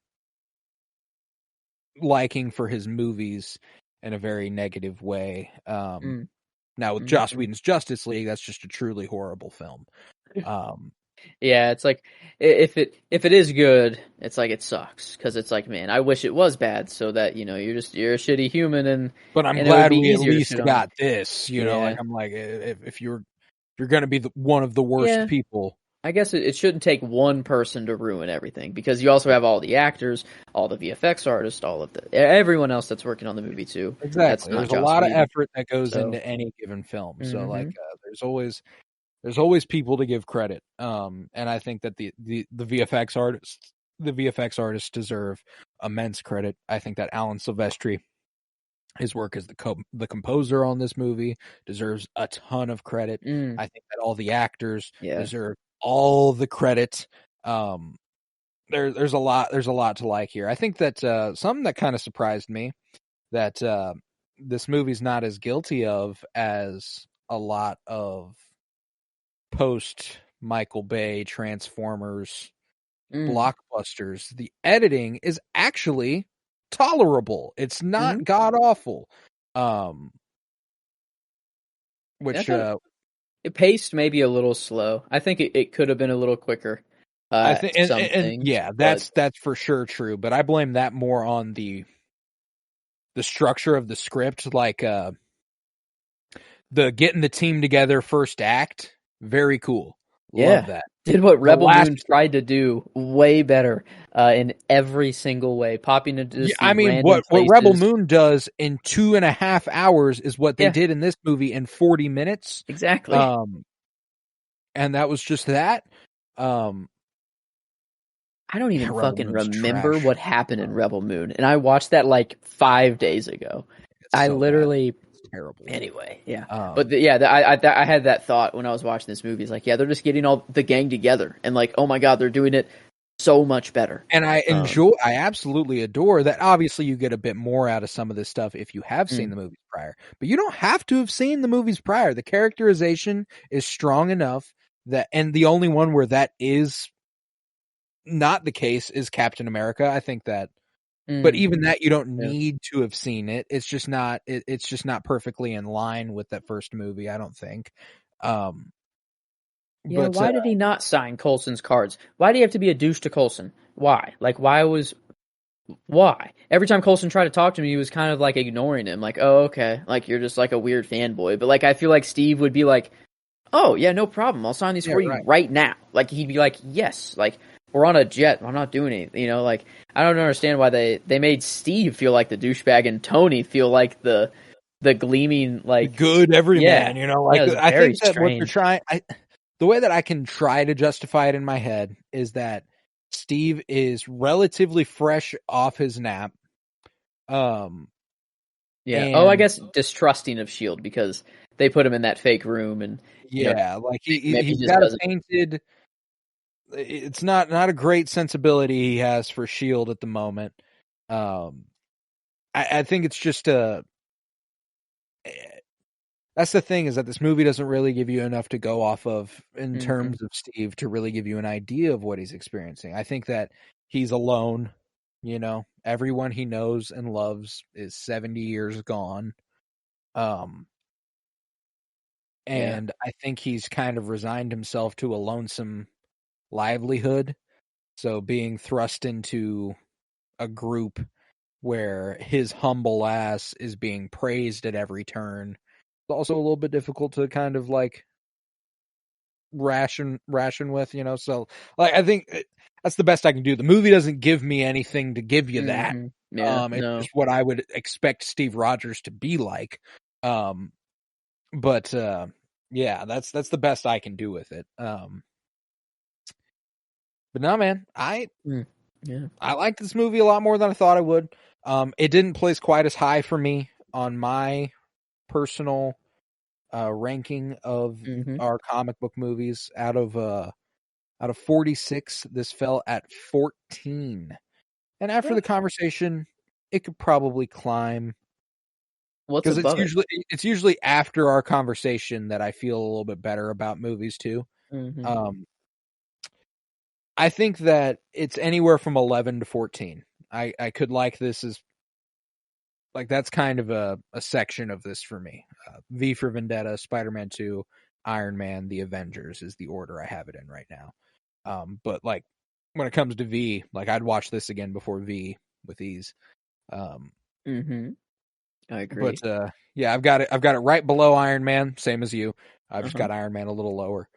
liking for his movies in a very negative way. Now with Joss Whedon's Justice League, that's just a truly horrible film. Yeah, it's like if it is good, it's like it sucks because it's like, man, I wish it was bad so that you're a shitty human but I'm glad we at least got this. You know, like I'm like if you're gonna be one of the worst people. I guess it shouldn't take one person to ruin everything because you also have all the actors, all the VFX artists, all of everyone else that's working on the movie too. Exactly. There's a lot of effort that goes into any given film. So like there's always people to give credit. And I think that the VFX artists deserve immense credit. I think that Alan Silvestri, his work as the composer on this movie, deserves a ton of credit. I think that all the actors deserve all the credit. There's a lot to like here. I think that something that kind of surprised me that this movie's not as guilty of as a lot of post Michael Bay Transformers blockbusters. The editing is actually tolerable. It's not god awful. Which it paced maybe a little slow. I think it could have been a little quicker. I think, and that's for sure true. But I blame that more on the structure of the script, like the getting the team together first act. Very cool. Love that. Did what Rebel Moon tried to do way better in every single way. Popping into what Rebel Moon does in 2.5 hours is what they did in this movie in 40 minutes. Exactly. And that was just that. I don't even fucking remember what happened in Rebel Moon, and I watched that like 5 days ago. I literally terrible. Anyway, but I had that thought when I was watching this movie. It's like, they're just getting all the gang together, and like, oh my god, they're doing it so much better. And I absolutely adore that. Obviously, you get a bit more out of some of this stuff if you have seen the movies prior, but you don't have to have seen the movies prior. The characterization is strong enough that, and the only one where that is not the case is Captain America. I think that. But even that, you don't need to have seen it. It's just not. It's just not perfectly in line with that first movie, I don't think. Why did he not sign Coulson's cards? Why do you have to be a douche to Coulson? Why? Like, why? Every time Coulson tried to talk to me, he was kind of like ignoring him. Like, oh, okay, like you're just like a weird fanboy. But like, I feel like Steve would be like, oh yeah, no problem. I'll sign these for you right now. Like he'd be like, yes, like. We're on a jet. I'm not doing anything. Like, I don't understand why they made Steve feel like the douchebag and Tony feel like the gleaming, like good everyman. Like I think that what you're trying. The way that I can try to justify it in my head is that Steve is relatively fresh off his nap. I guess distrusting of S.H.I.E.L.D. because they put him in that fake room and like he's got a painted. It's not a great sensibility he has for S.H.I.E.L.D. at the moment. I think it's just that's the thing, is that this movie doesn't really give you enough to go off of in terms of Steve to really give you an idea of what he's experiencing. I think that he's alone. Everyone he knows and loves is 70 years gone. And I think he's kind of resigned himself to a lonesome livelihood. So being thrust into a group where his humble ass is being praised at every turn, it's also a little bit difficult to kind of like ration with, so like I think that's the best I can do. The movie doesn't give me anything to give you that. It's just what I would expect Steve Rogers to be like. That's the best I can do with it. But no, man, I Yeah. like this movie a lot more than I thought I would. It didn't place quite as high for me on my personal ranking of our comic book movies. Out of 46, this fell at 14. And after the conversation, it could probably climb. What's above it? It's usually after our conversation that I feel a little bit better about movies too. I think that it's anywhere from 11 to 14. I could like this as like that's kind of a section of this for me. V for Vendetta, Spider-Man 2, Iron Man, The Avengers is the order I have it in right now. But like when it comes to V, like I'd watch this again before V with ease. I agree. But yeah, I've got it right below Iron Man, same as you. I've just got Iron Man a little lower,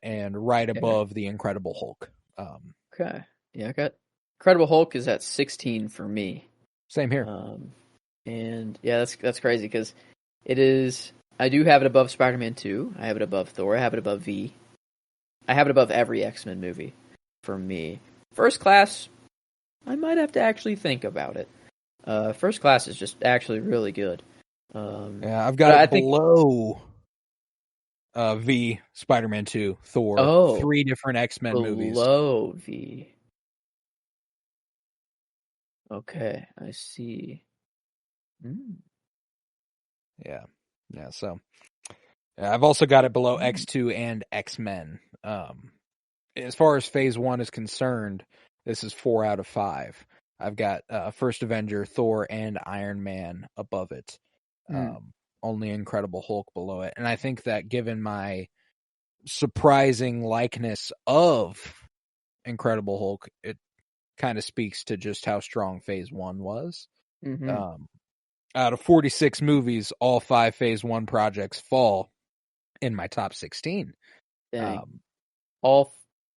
and right above the Incredible Hulk. Okay, yeah, I got Incredible Hulk is at 16 for me. Same here. And yeah, that's crazy because it is. I do have it above Spider-Man 2. I have it above Thor. I have it above V. I have it above every X-Men movie for me. First Class, I might have to actually think about it. First Class is just actually really good. Yeah, I've got it below V, Spider-Man 2, Thor, 3 different X-Men movies. Below V. Okay, I see. Yeah. So I've also got it below X2 and X-Men. As far as Phase 1 is concerned, this is 4 out of 5. I've got First Avenger, Thor, and Iron Man above it. Only Incredible Hulk below it. And I think that given my surprising likeness of Incredible Hulk, it kind of speaks to just how strong Phase 1 was. Out of 46 movies, all 5 Phase 1 projects fall in my top 16. All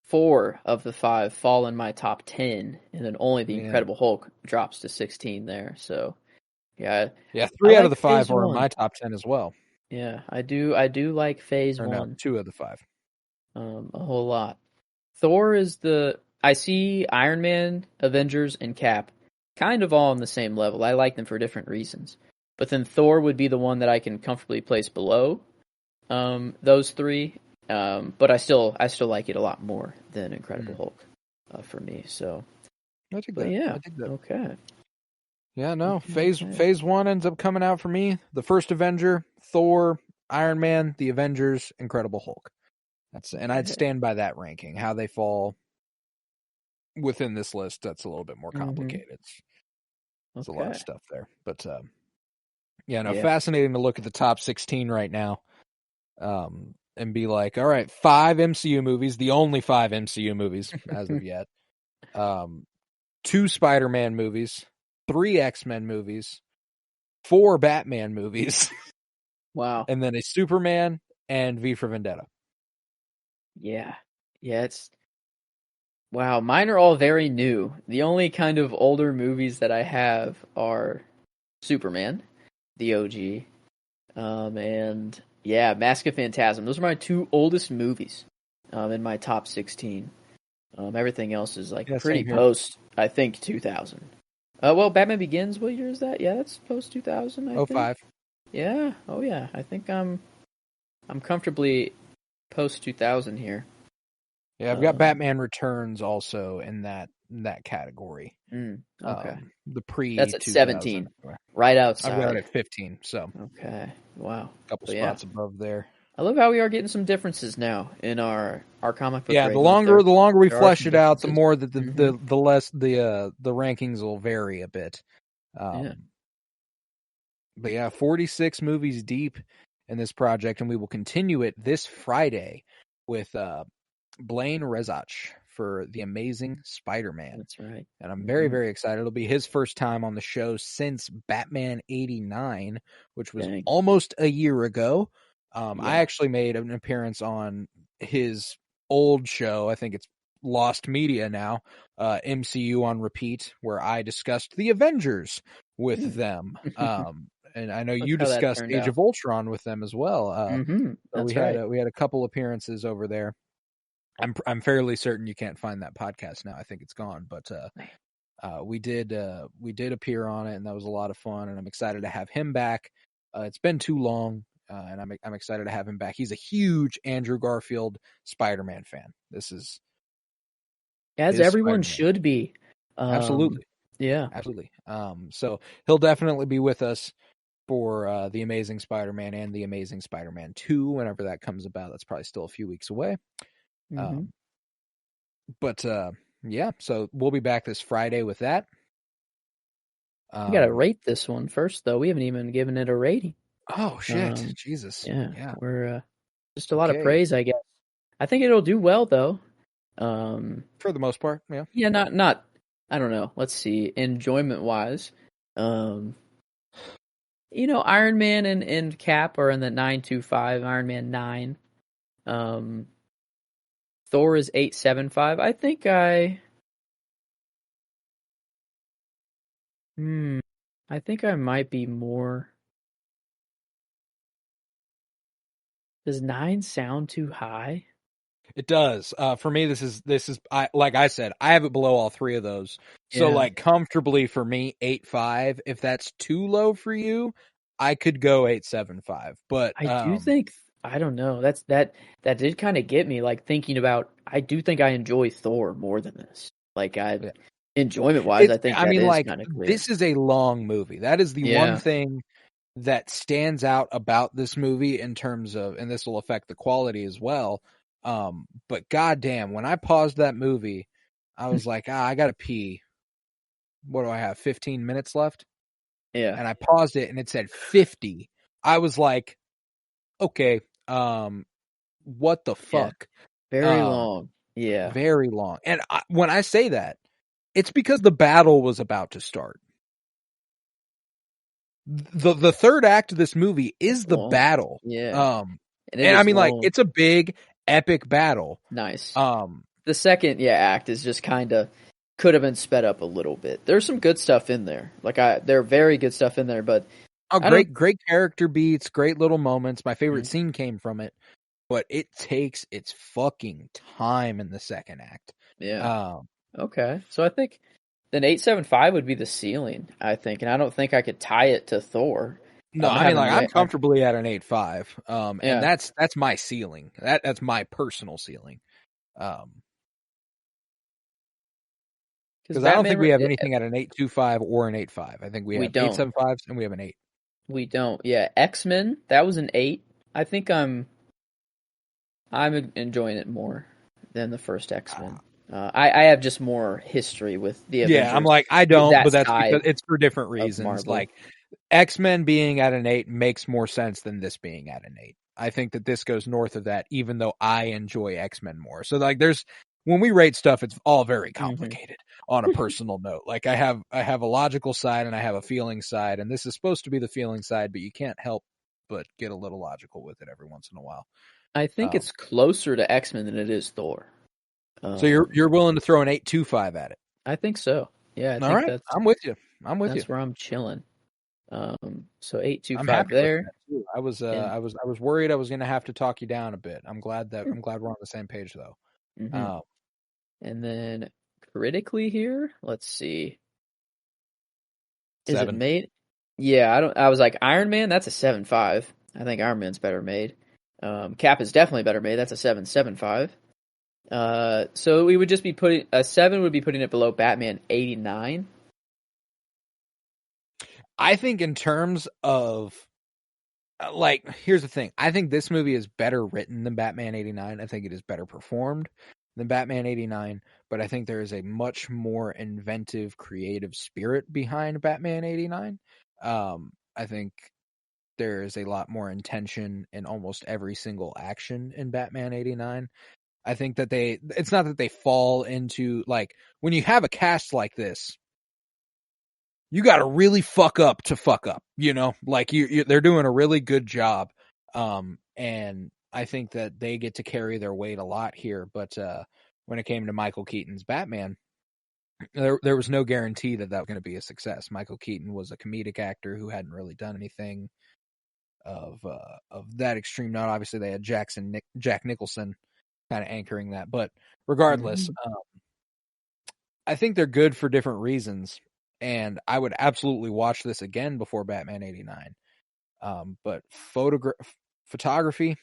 4 of the 5 fall in my top 10, and then only the Incredible Hulk drops to 16 there. So, yeah, 3 out of the 5 are in my top 10 as well. Yeah, I do like Phase 1. No, 2 of the 5. A whole lot. Thor is I see Iron Man, Avengers, and Cap kind of all on the same level. I like them for different reasons. But then Thor would be the one that I can comfortably place below those 3. But I still like it a lot more than Incredible Hulk for me. So I dig that. Yeah. I dig that. Okay. Yeah, no. Phase 1 ends up coming out for me. The first Avenger, Thor, Iron Man, The Avengers, Incredible Hulk. I'd stand by that ranking. How they fall within this list, that's a little bit more complicated. There's a lot of stuff there. But fascinating to look at the top 16 right now. And be like, all right, 5 MCU movies, the only 5 MCU movies as of yet. 2 Spider-Man movies, 3 X-Men movies, 4 Batman movies. Wow. And then a Superman and V for Vendetta. Yeah. It's wow, mine are all very new. The only kind of older movies that I have are Superman, the OG, and Mask of Phantasm. Those are my 2 oldest movies in my top 16. Everything else is like pretty post, I think, 2000. Well, Batman Begins, what year is that? Yeah, that's post 2000, I think. 05. Yeah. Oh yeah. I think I'm comfortably post 2000 here. Yeah, I've got Batman Returns also in that category. Okay. The pre That's at 17. Right outside. I've got it at 15, so. Okay. Wow. A couple spots above there. I love how we are getting some differences now in our comic book. Yeah, the longer we flesh it out, the more that the less the rankings will vary a bit. But 46 movies deep in this project, and we will continue it this Friday with Blaine Rezach for The Amazing Spider-Man. That's right. And I'm very, very excited. It'll be his first time on the show since Batman 89, which was almost a year ago. I actually made an appearance on his old show. I think it's Lost Media now, MCU on Repeat, where I discussed the Avengers with them. And I know you discussed Age of Ultron with them as well. That's we had a couple appearances over there. I'm fairly certain you can't find that podcast now. I think it's gone, but we did appear on it, and that was a lot of fun. And I'm excited to have him back. It's been too long, and I'm excited to have him back. He's a huge Andrew Garfield Spider-Man fan. This is as everyone should be. Absolutely, yeah, absolutely. So he'll definitely be with us for The Amazing Spider-Man and The Amazing Spider-Man 2, whenever that comes about. That's probably still a few weeks away. But yeah, so we'll be back this Friday with that. We gotta rate this one first, though. We haven't even given it a rating. Oh shit! Jesus. Yeah. We're just a lot of praise, I guess. I think it'll do well, though. For the most part, yeah. Yeah, not. I don't know. Let's see. Enjoyment wise, Iron Man and Cap are in the 9.25. Iron Man 9. Thor is 8.75. I think I might be more. Does 9 sound too high? It does. For me, this is like I said, I have it below all three of those. So like comfortably for me, 8.5. If that's too low for you, I could go 8.75. But I do think, I don't know. That did kind of get me like thinking about. I do think I enjoy Thor more than this. Like enjoyment wise, I think that is kind of clear. This is a long movie. That is the one thing that stands out about this movie in terms of, and this will affect the quality as well. But goddamn, when I paused that movie, I was like, I gotta pee. What do I have? 15 minutes left? Yeah. And I paused it and it said 50. I was like, okay, what the fuck? Very long. Yeah. Very long. And when I say that, it's because the battle was about to start. The third act of this movie is the battle. Yeah. And I mean, like, it's a big, epic battle. Nice. The second act is just kind of could have been sped up a little bit. There's some good stuff in there. There are very good stuff in there, but great character beats, great little moments. My favorite scene came from it, but it takes its fucking time in the second act. Yeah. Okay. So I think then 8.75 would be the ceiling, I think, and I don't think I could tie it to Thor. No, I mean, like, I'm comfortably at an 8.5, and that's my ceiling. That's my personal ceiling. Because I don't think we have anything at an 8.25 or an 8.5. I think we have 8.75s and we have an 8. We don't. Yeah, X-Men, that was an 8. I think I'm enjoying it more than the first X-Men. I have just more history with the Avengers. Yeah, I'm like, I don't, but that's because it's for different reasons. Like, X-Men being at an 8 makes more sense than this being at an 8. I think that this goes north of that, even though I enjoy X-Men more. So, like, when we rate stuff, it's all very complicated on a personal note. Like, I have a logical side and I have a feeling side, and this is supposed to be the feeling side, but you can't help but get a little logical with it every once in a while. I think it's closer to X-Men than it is Thor. So you're willing to throw an 8.25 at it? I think so. Yeah. All right. I'm with you. That's where I'm chilling. So 8.25 there. I was worried I was going to have to talk you down a bit. I'm glad we're on the same page though. And then critically here, let's see. 7. Is it made? Yeah, I was like, Iron Man, that's a 7.5. I think Iron Man's better made. Cap is definitely better made. That's a 7.75. So we would just be putting a 7 would be putting it below Batman 89. I think in terms of, like, here's the thing. I think this movie is better written than Batman 89. I think it is better performed than Batman 89, but I think there is a much more inventive, creative spirit behind Batman 89. I think there is a lot more intention in almost every single action in Batman 89. I think that it's not that they fall into, like, when you have a cast like this, you got to really fuck up to fuck up, like they're doing a really good job. And I think that they get to carry their weight a lot here. But, when it came to Michael Keaton's Batman, there was no guarantee that was going to be a success. Michael Keaton was a comedic actor who hadn't really done anything of that extreme. Not obviously they had Jack Nicholson, kind of anchoring that. But regardless, I think they're good for different reasons, and I would absolutely watch this again before Batman 89. But photography,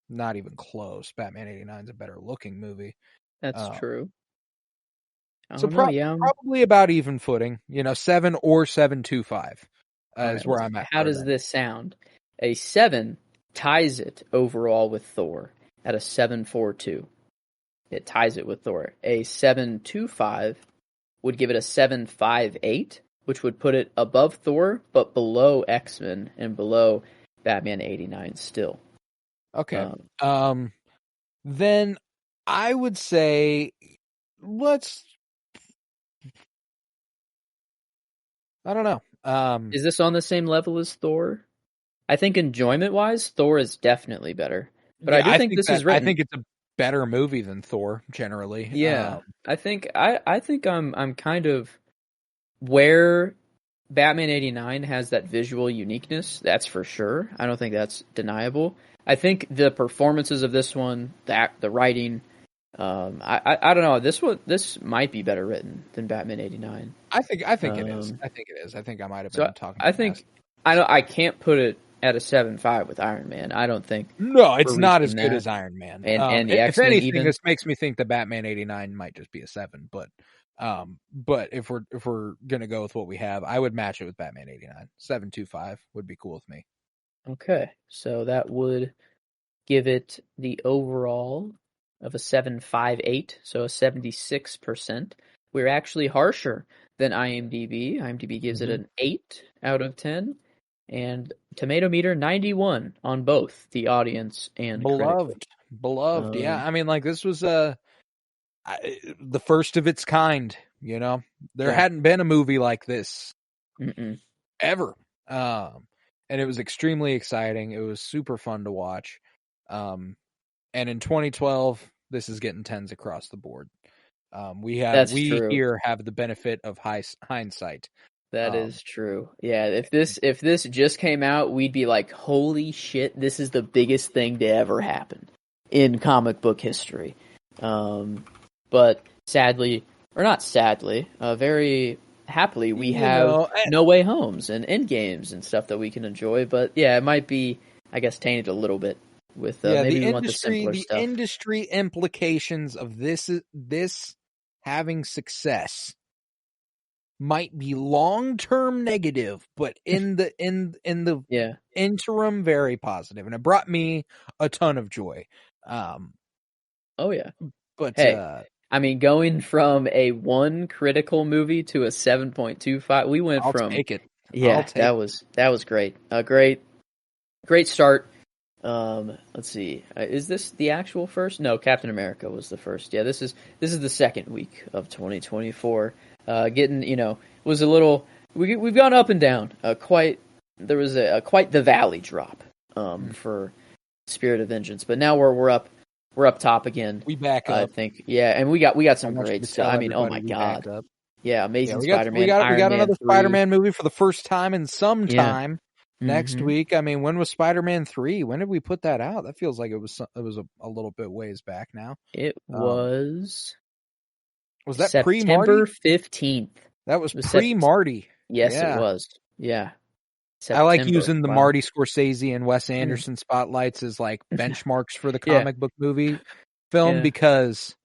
not even close. Batman 89 is a better looking movie. That's true. So probably about even footing, 7 or 7.25 is where I'm at. How does this sound? A 7 ties it overall with Thor at a 7.42. It ties it with Thor. A 7.25 would give it a 7.58, which would put it above Thor, but below X-Men and below Batman 89 still. Okay. Then I would say I don't know. Is this on the same level as Thor? I think enjoyment-wise, Thor is definitely better. But I think this is written. I think it's a better movie than Thor generally. Yeah, I think I'm kind of where Batman 89 has that visual uniqueness. That's for sure. I don't think that's deniable. I think the performances of this one, the writing, I don't know. This might be better written than Batman 89. I think it is. I think it is. I think I might have been talking. I think I can't put it at a 7.5 with Iron Man. I don't think. No, it's not as good as Iron Man. And the X-Men, if anything, this makes me think that Batman 89 might just be a 7. But if we're gonna go with what we have, I would match it with Batman 89. 7.25 would be cool with me. Okay, so that would give it the overall of a 7.58, so a 76%. We're actually harsher than IMDb. IMDb gives it an 8 out of 10. And Tomato Meter 91 on both the audience and beloved. Yeah, I mean, like, this was the first of its kind. There hadn't been a movie like this ever, and it was extremely exciting. It was super fun to watch, and in 2012, this is getting 10s across the board. We here have the benefit of hindsight. That is true. Yeah, if this just came out, we'd be like, holy shit, this is the biggest thing to ever happen in comic book history. But sadly, or not sadly, very happily, we have No Way Homes and Endgames and stuff that we can enjoy. But yeah, it might be, I guess, tainted a little bit with maybe we want the simpler stuff. The industry implications of this having success might be long-term negative, but in the interim, very positive, and it brought me a ton of joy. Oh yeah, but hey, I mean, going from a 1 critical movie to a 7.25, we went I'll from take it. Yeah, that was great. A great start. Let's see. Is this the actual first? No, Captain America was the first. Yeah, this is the second week of 2024. Getting, was a little. We've gone up and down. There was quite the valley drop. For Spirit of Vengeance, but now we're up top again. We back up. I think. Yeah, and we got some great stuff. I mean, oh my god. Yeah, Amazing Spider-Man. We got another Spider-Man movie for the first time in some time. Next week. I mean, when was Spider-Man 3? When did we put that out? That feels like it was a little bit ways back now. It was. Was that September 15th? That was pre-Marty. Yes, it was. Yeah. September. I like using the Marty Scorsese and Wes Anderson spotlights as like benchmarks for the comic book movie film because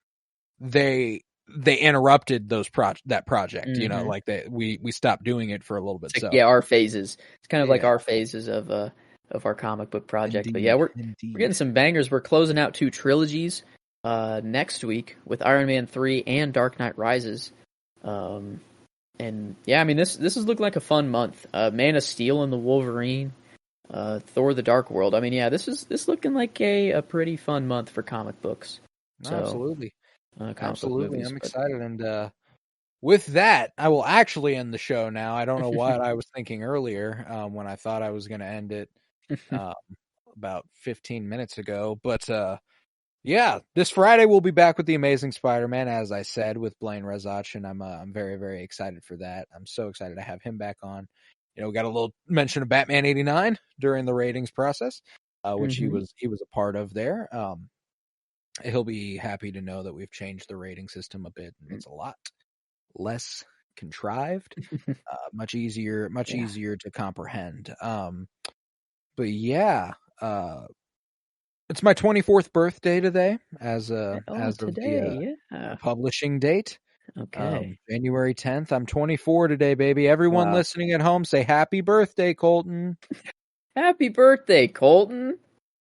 they interrupted that project. Like we stopped doing it for a little bit. It's like, our phases. It's kind of like our phases of our comic book project. Indeed, but we're getting some bangers. We're closing out 2 trilogies next week with Iron Man 3 and Dark Knight Rises. And yeah, I mean this is looking like a fun month. Man of Steel and the Wolverine, Thor: The Dark World. I mean, yeah, this looking like a pretty fun month for comic books. So, absolutely. Absolutely, I'm excited, and with that, I will actually end the show now. I don't know what I was thinking earlier when I thought I was going to end it about 15 minutes ago, but yeah, this Friday we'll be back with the Amazing Spider-Man, as I said, with Blaine Rezach, and I'm very, very excited for that. I'm so excited to have him back on. We got a little mention of Batman 89 during the ratings process, which he was a part of there. he'll be happy to know that we've changed the rating system a bit, and it's a lot less contrived, much easier to comprehend. But yeah, it's my 24th birthday today, as of today, the publishing date. Okay. January 10th. I'm 24 today, baby. Everyone listening at home, say happy birthday, Colton. Happy birthday, Colton.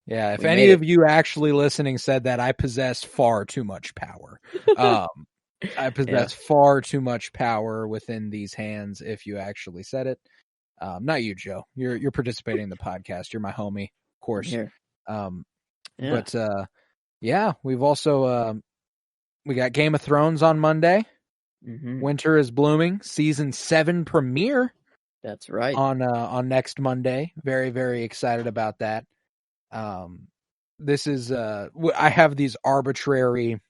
Yeah, if any of you actually listening said that, I possess far too much power. I possess far too much power within these hands if you actually said it. Not you, Joe. You're participating in the podcast. You're my homie, of course. But we've also we got Game of Thrones on Monday. Winter is Blooming season 7 premiere. That's right. On next Monday. Very, very excited about that. This is I have these arbitrary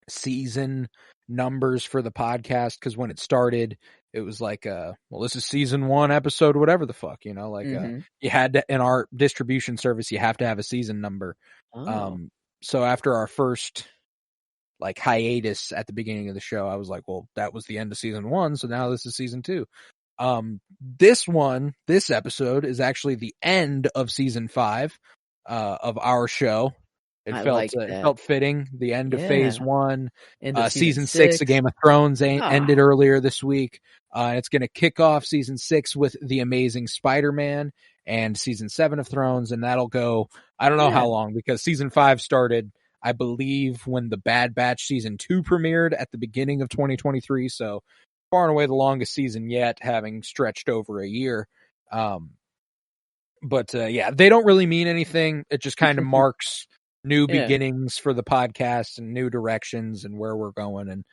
season numbers for the podcast because when it started, it was like this is season 1 episode whatever the fuck, you know, like you had to, in our distribution service, you have to have a season number. So after our first like hiatus at the beginning of the show, I was like, well, that was the end of season 1, so now this is season 2. This episode is actually the end of season 5 of our show. It felt fitting. The end of phase 1. Season 6 of Game of Thrones ended earlier this week. It's going to kick off season 6 with The Amazing Spider-Man and season 7 of Thrones, and that'll go, I don't know how long, because season 5 started, I believe, when the Bad Batch season 2 premiered at the beginning of 2023. So far and away the longest season yet, having stretched over a year. But they don't really mean anything. It just kind of marks new beginnings for the podcast and new directions and where we're going. And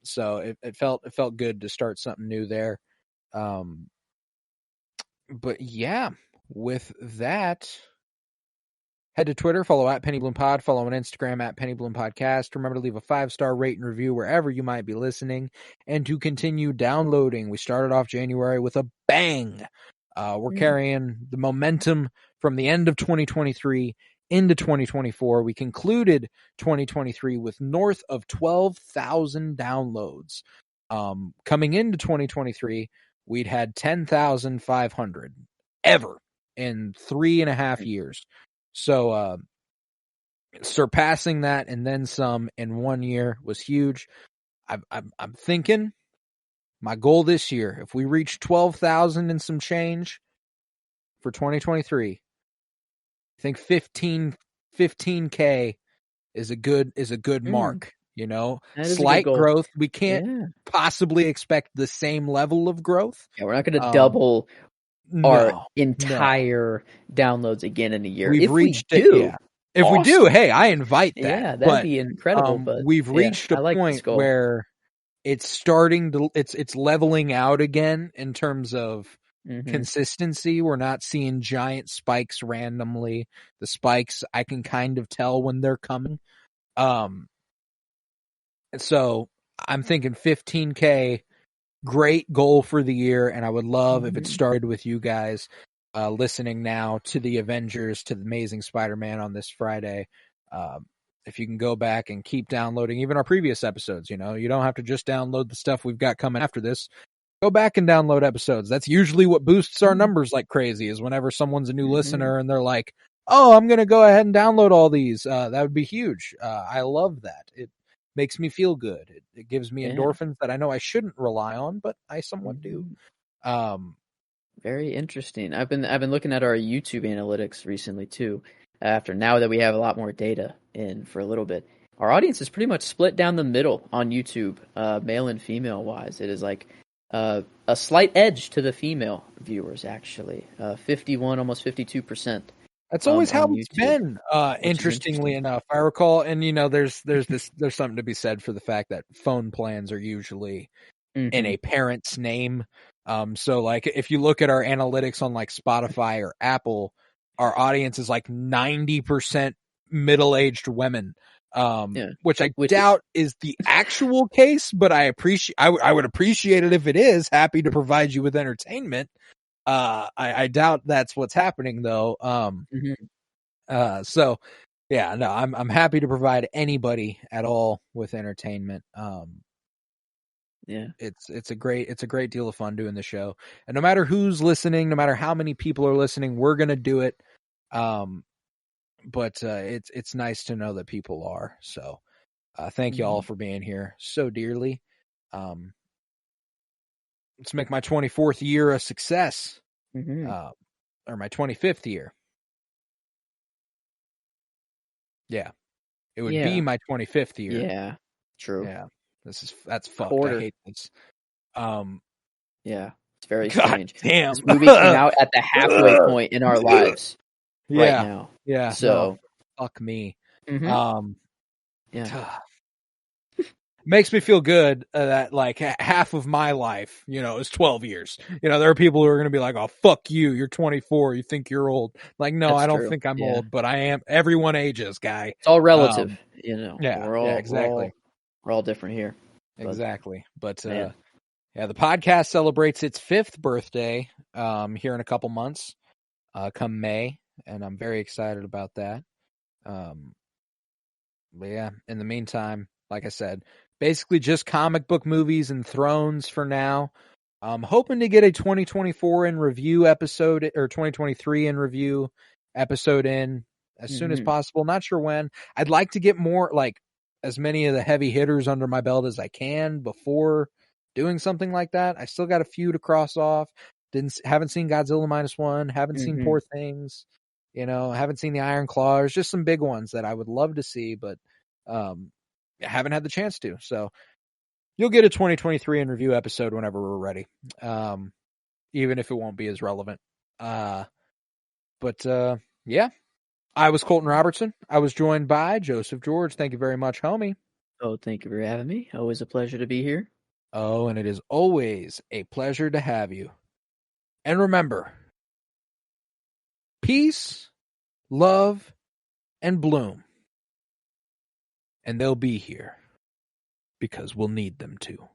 so it felt good to start something new there. But yeah, with that, head to Twitter, follow at PennyBloomPod, follow on Instagram at PennyBloomPodcast. Remember to leave a 5-star rate and review wherever you might be listening, and to continue downloading. We started off January with a bang. We're carrying the momentum from the end of 2023 into 2024. We concluded 2023 with north of 12,000 downloads. Coming into 2023, we'd had 10,500 ever in 3.5 years. So surpassing that and then some in 1 year was huge. I'm thinking my goal this year, if we reach 12,000 and some change for 2023, I think 15K is a good mark. You know, slight growth. We can't possibly expect the same level of growth. Yeah, we're not going to double our entire downloads again in a year. We've reached it. If we do, hey, I invite that. Yeah, that'd be incredible. But we've reached a point where it's starting to it's leveling out again in terms of consistency. We're not seeing giant spikes randomly. The spikes, I can kind of tell when they're coming. So I'm thinking 15K, great goal for the year, and I would love if it started with you guys listening now to the Avengers, to the Amazing Spider-Man on this Friday. If you can go back and keep downloading even our previous episodes, you know, you don't have to just download the stuff we've got coming after this. Go back and download episodes. That's usually what boosts our numbers like crazy, is whenever someone's a new listener and they're like, oh, I'm going to go ahead and download all these. That would be huge. I love that. It makes me feel good. It gives me endorphins that I know I shouldn't rely on, but I somewhat do. Very interesting. I've been looking at our YouTube analytics recently too. Now that we have a lot more data in for a little bit, our audience is pretty much split down the middle on YouTube, male and female wise. It is like a slight edge to the female viewers, actually. 51, almost 52%. That's always how it's been. Interestingly enough, I recall, and you know, there's something to be said for the fact that phone plans are usually in a parent's name. So like if you look at our analytics on like Spotify or Apple, our audience is like 90% middle-aged women. Which I doubt is the actual case, but I would appreciate it if it is. Happy to provide you with entertainment. I doubt that's what's happening though. So Yeah, no, I'm happy to provide anybody at all with entertainment. Yeah, it's a great deal of fun doing the show, and no matter who's listening, no matter how many people are listening, we're gonna do it. But it's nice to know that people are. So thank you all for being here so dearly. Let's make my 24th year a success, or my 25th year. Yeah, it would be my 25th year. Yeah, true. Yeah, that's fucked. Quarter. I hate this. Yeah, it's very God strange. damn. This movie came out at the halfway point in our lives right now. Yeah. So no, fuck me. yeah. Makes me feel good that like half of my life, is 12 years. There are people who are going to be like, "Oh, fuck you. You're 24. You think you're old." Like, no, That's I don't true. think I'm old, but I am. Everyone ages, guy. It's all relative, Yeah, exactly. We're all different here. Exactly. But the podcast celebrates its 5th birthday here in a couple months, come May, and I'm very excited about that. But yeah, in the meantime, like I said, basically just comic book movies and Thrones for now. I'm hoping to get a 2024 in review episode or 2023 in review episode in as soon as possible. Not sure when. I'd like to get more, like, as many of the heavy hitters under my belt as I can before doing something like that. I still got a few to cross off. Haven't seen Godzilla -1. Haven't seen Poor Things. Haven't seen the Iron Claw. There's just some big ones that I would love to see, but I haven't had the chance to. So you'll get a 2023 in review episode whenever we're ready, even if it won't be as relevant. But yeah, I was Colton Robertson. I was joined by Joseph George. Thank you very much, homie. Oh, thank you for having me. Always a pleasure to be here. Oh, and it is always a pleasure to have you. And remember, peace, love, and bloom. And they'll be here because we'll need them to.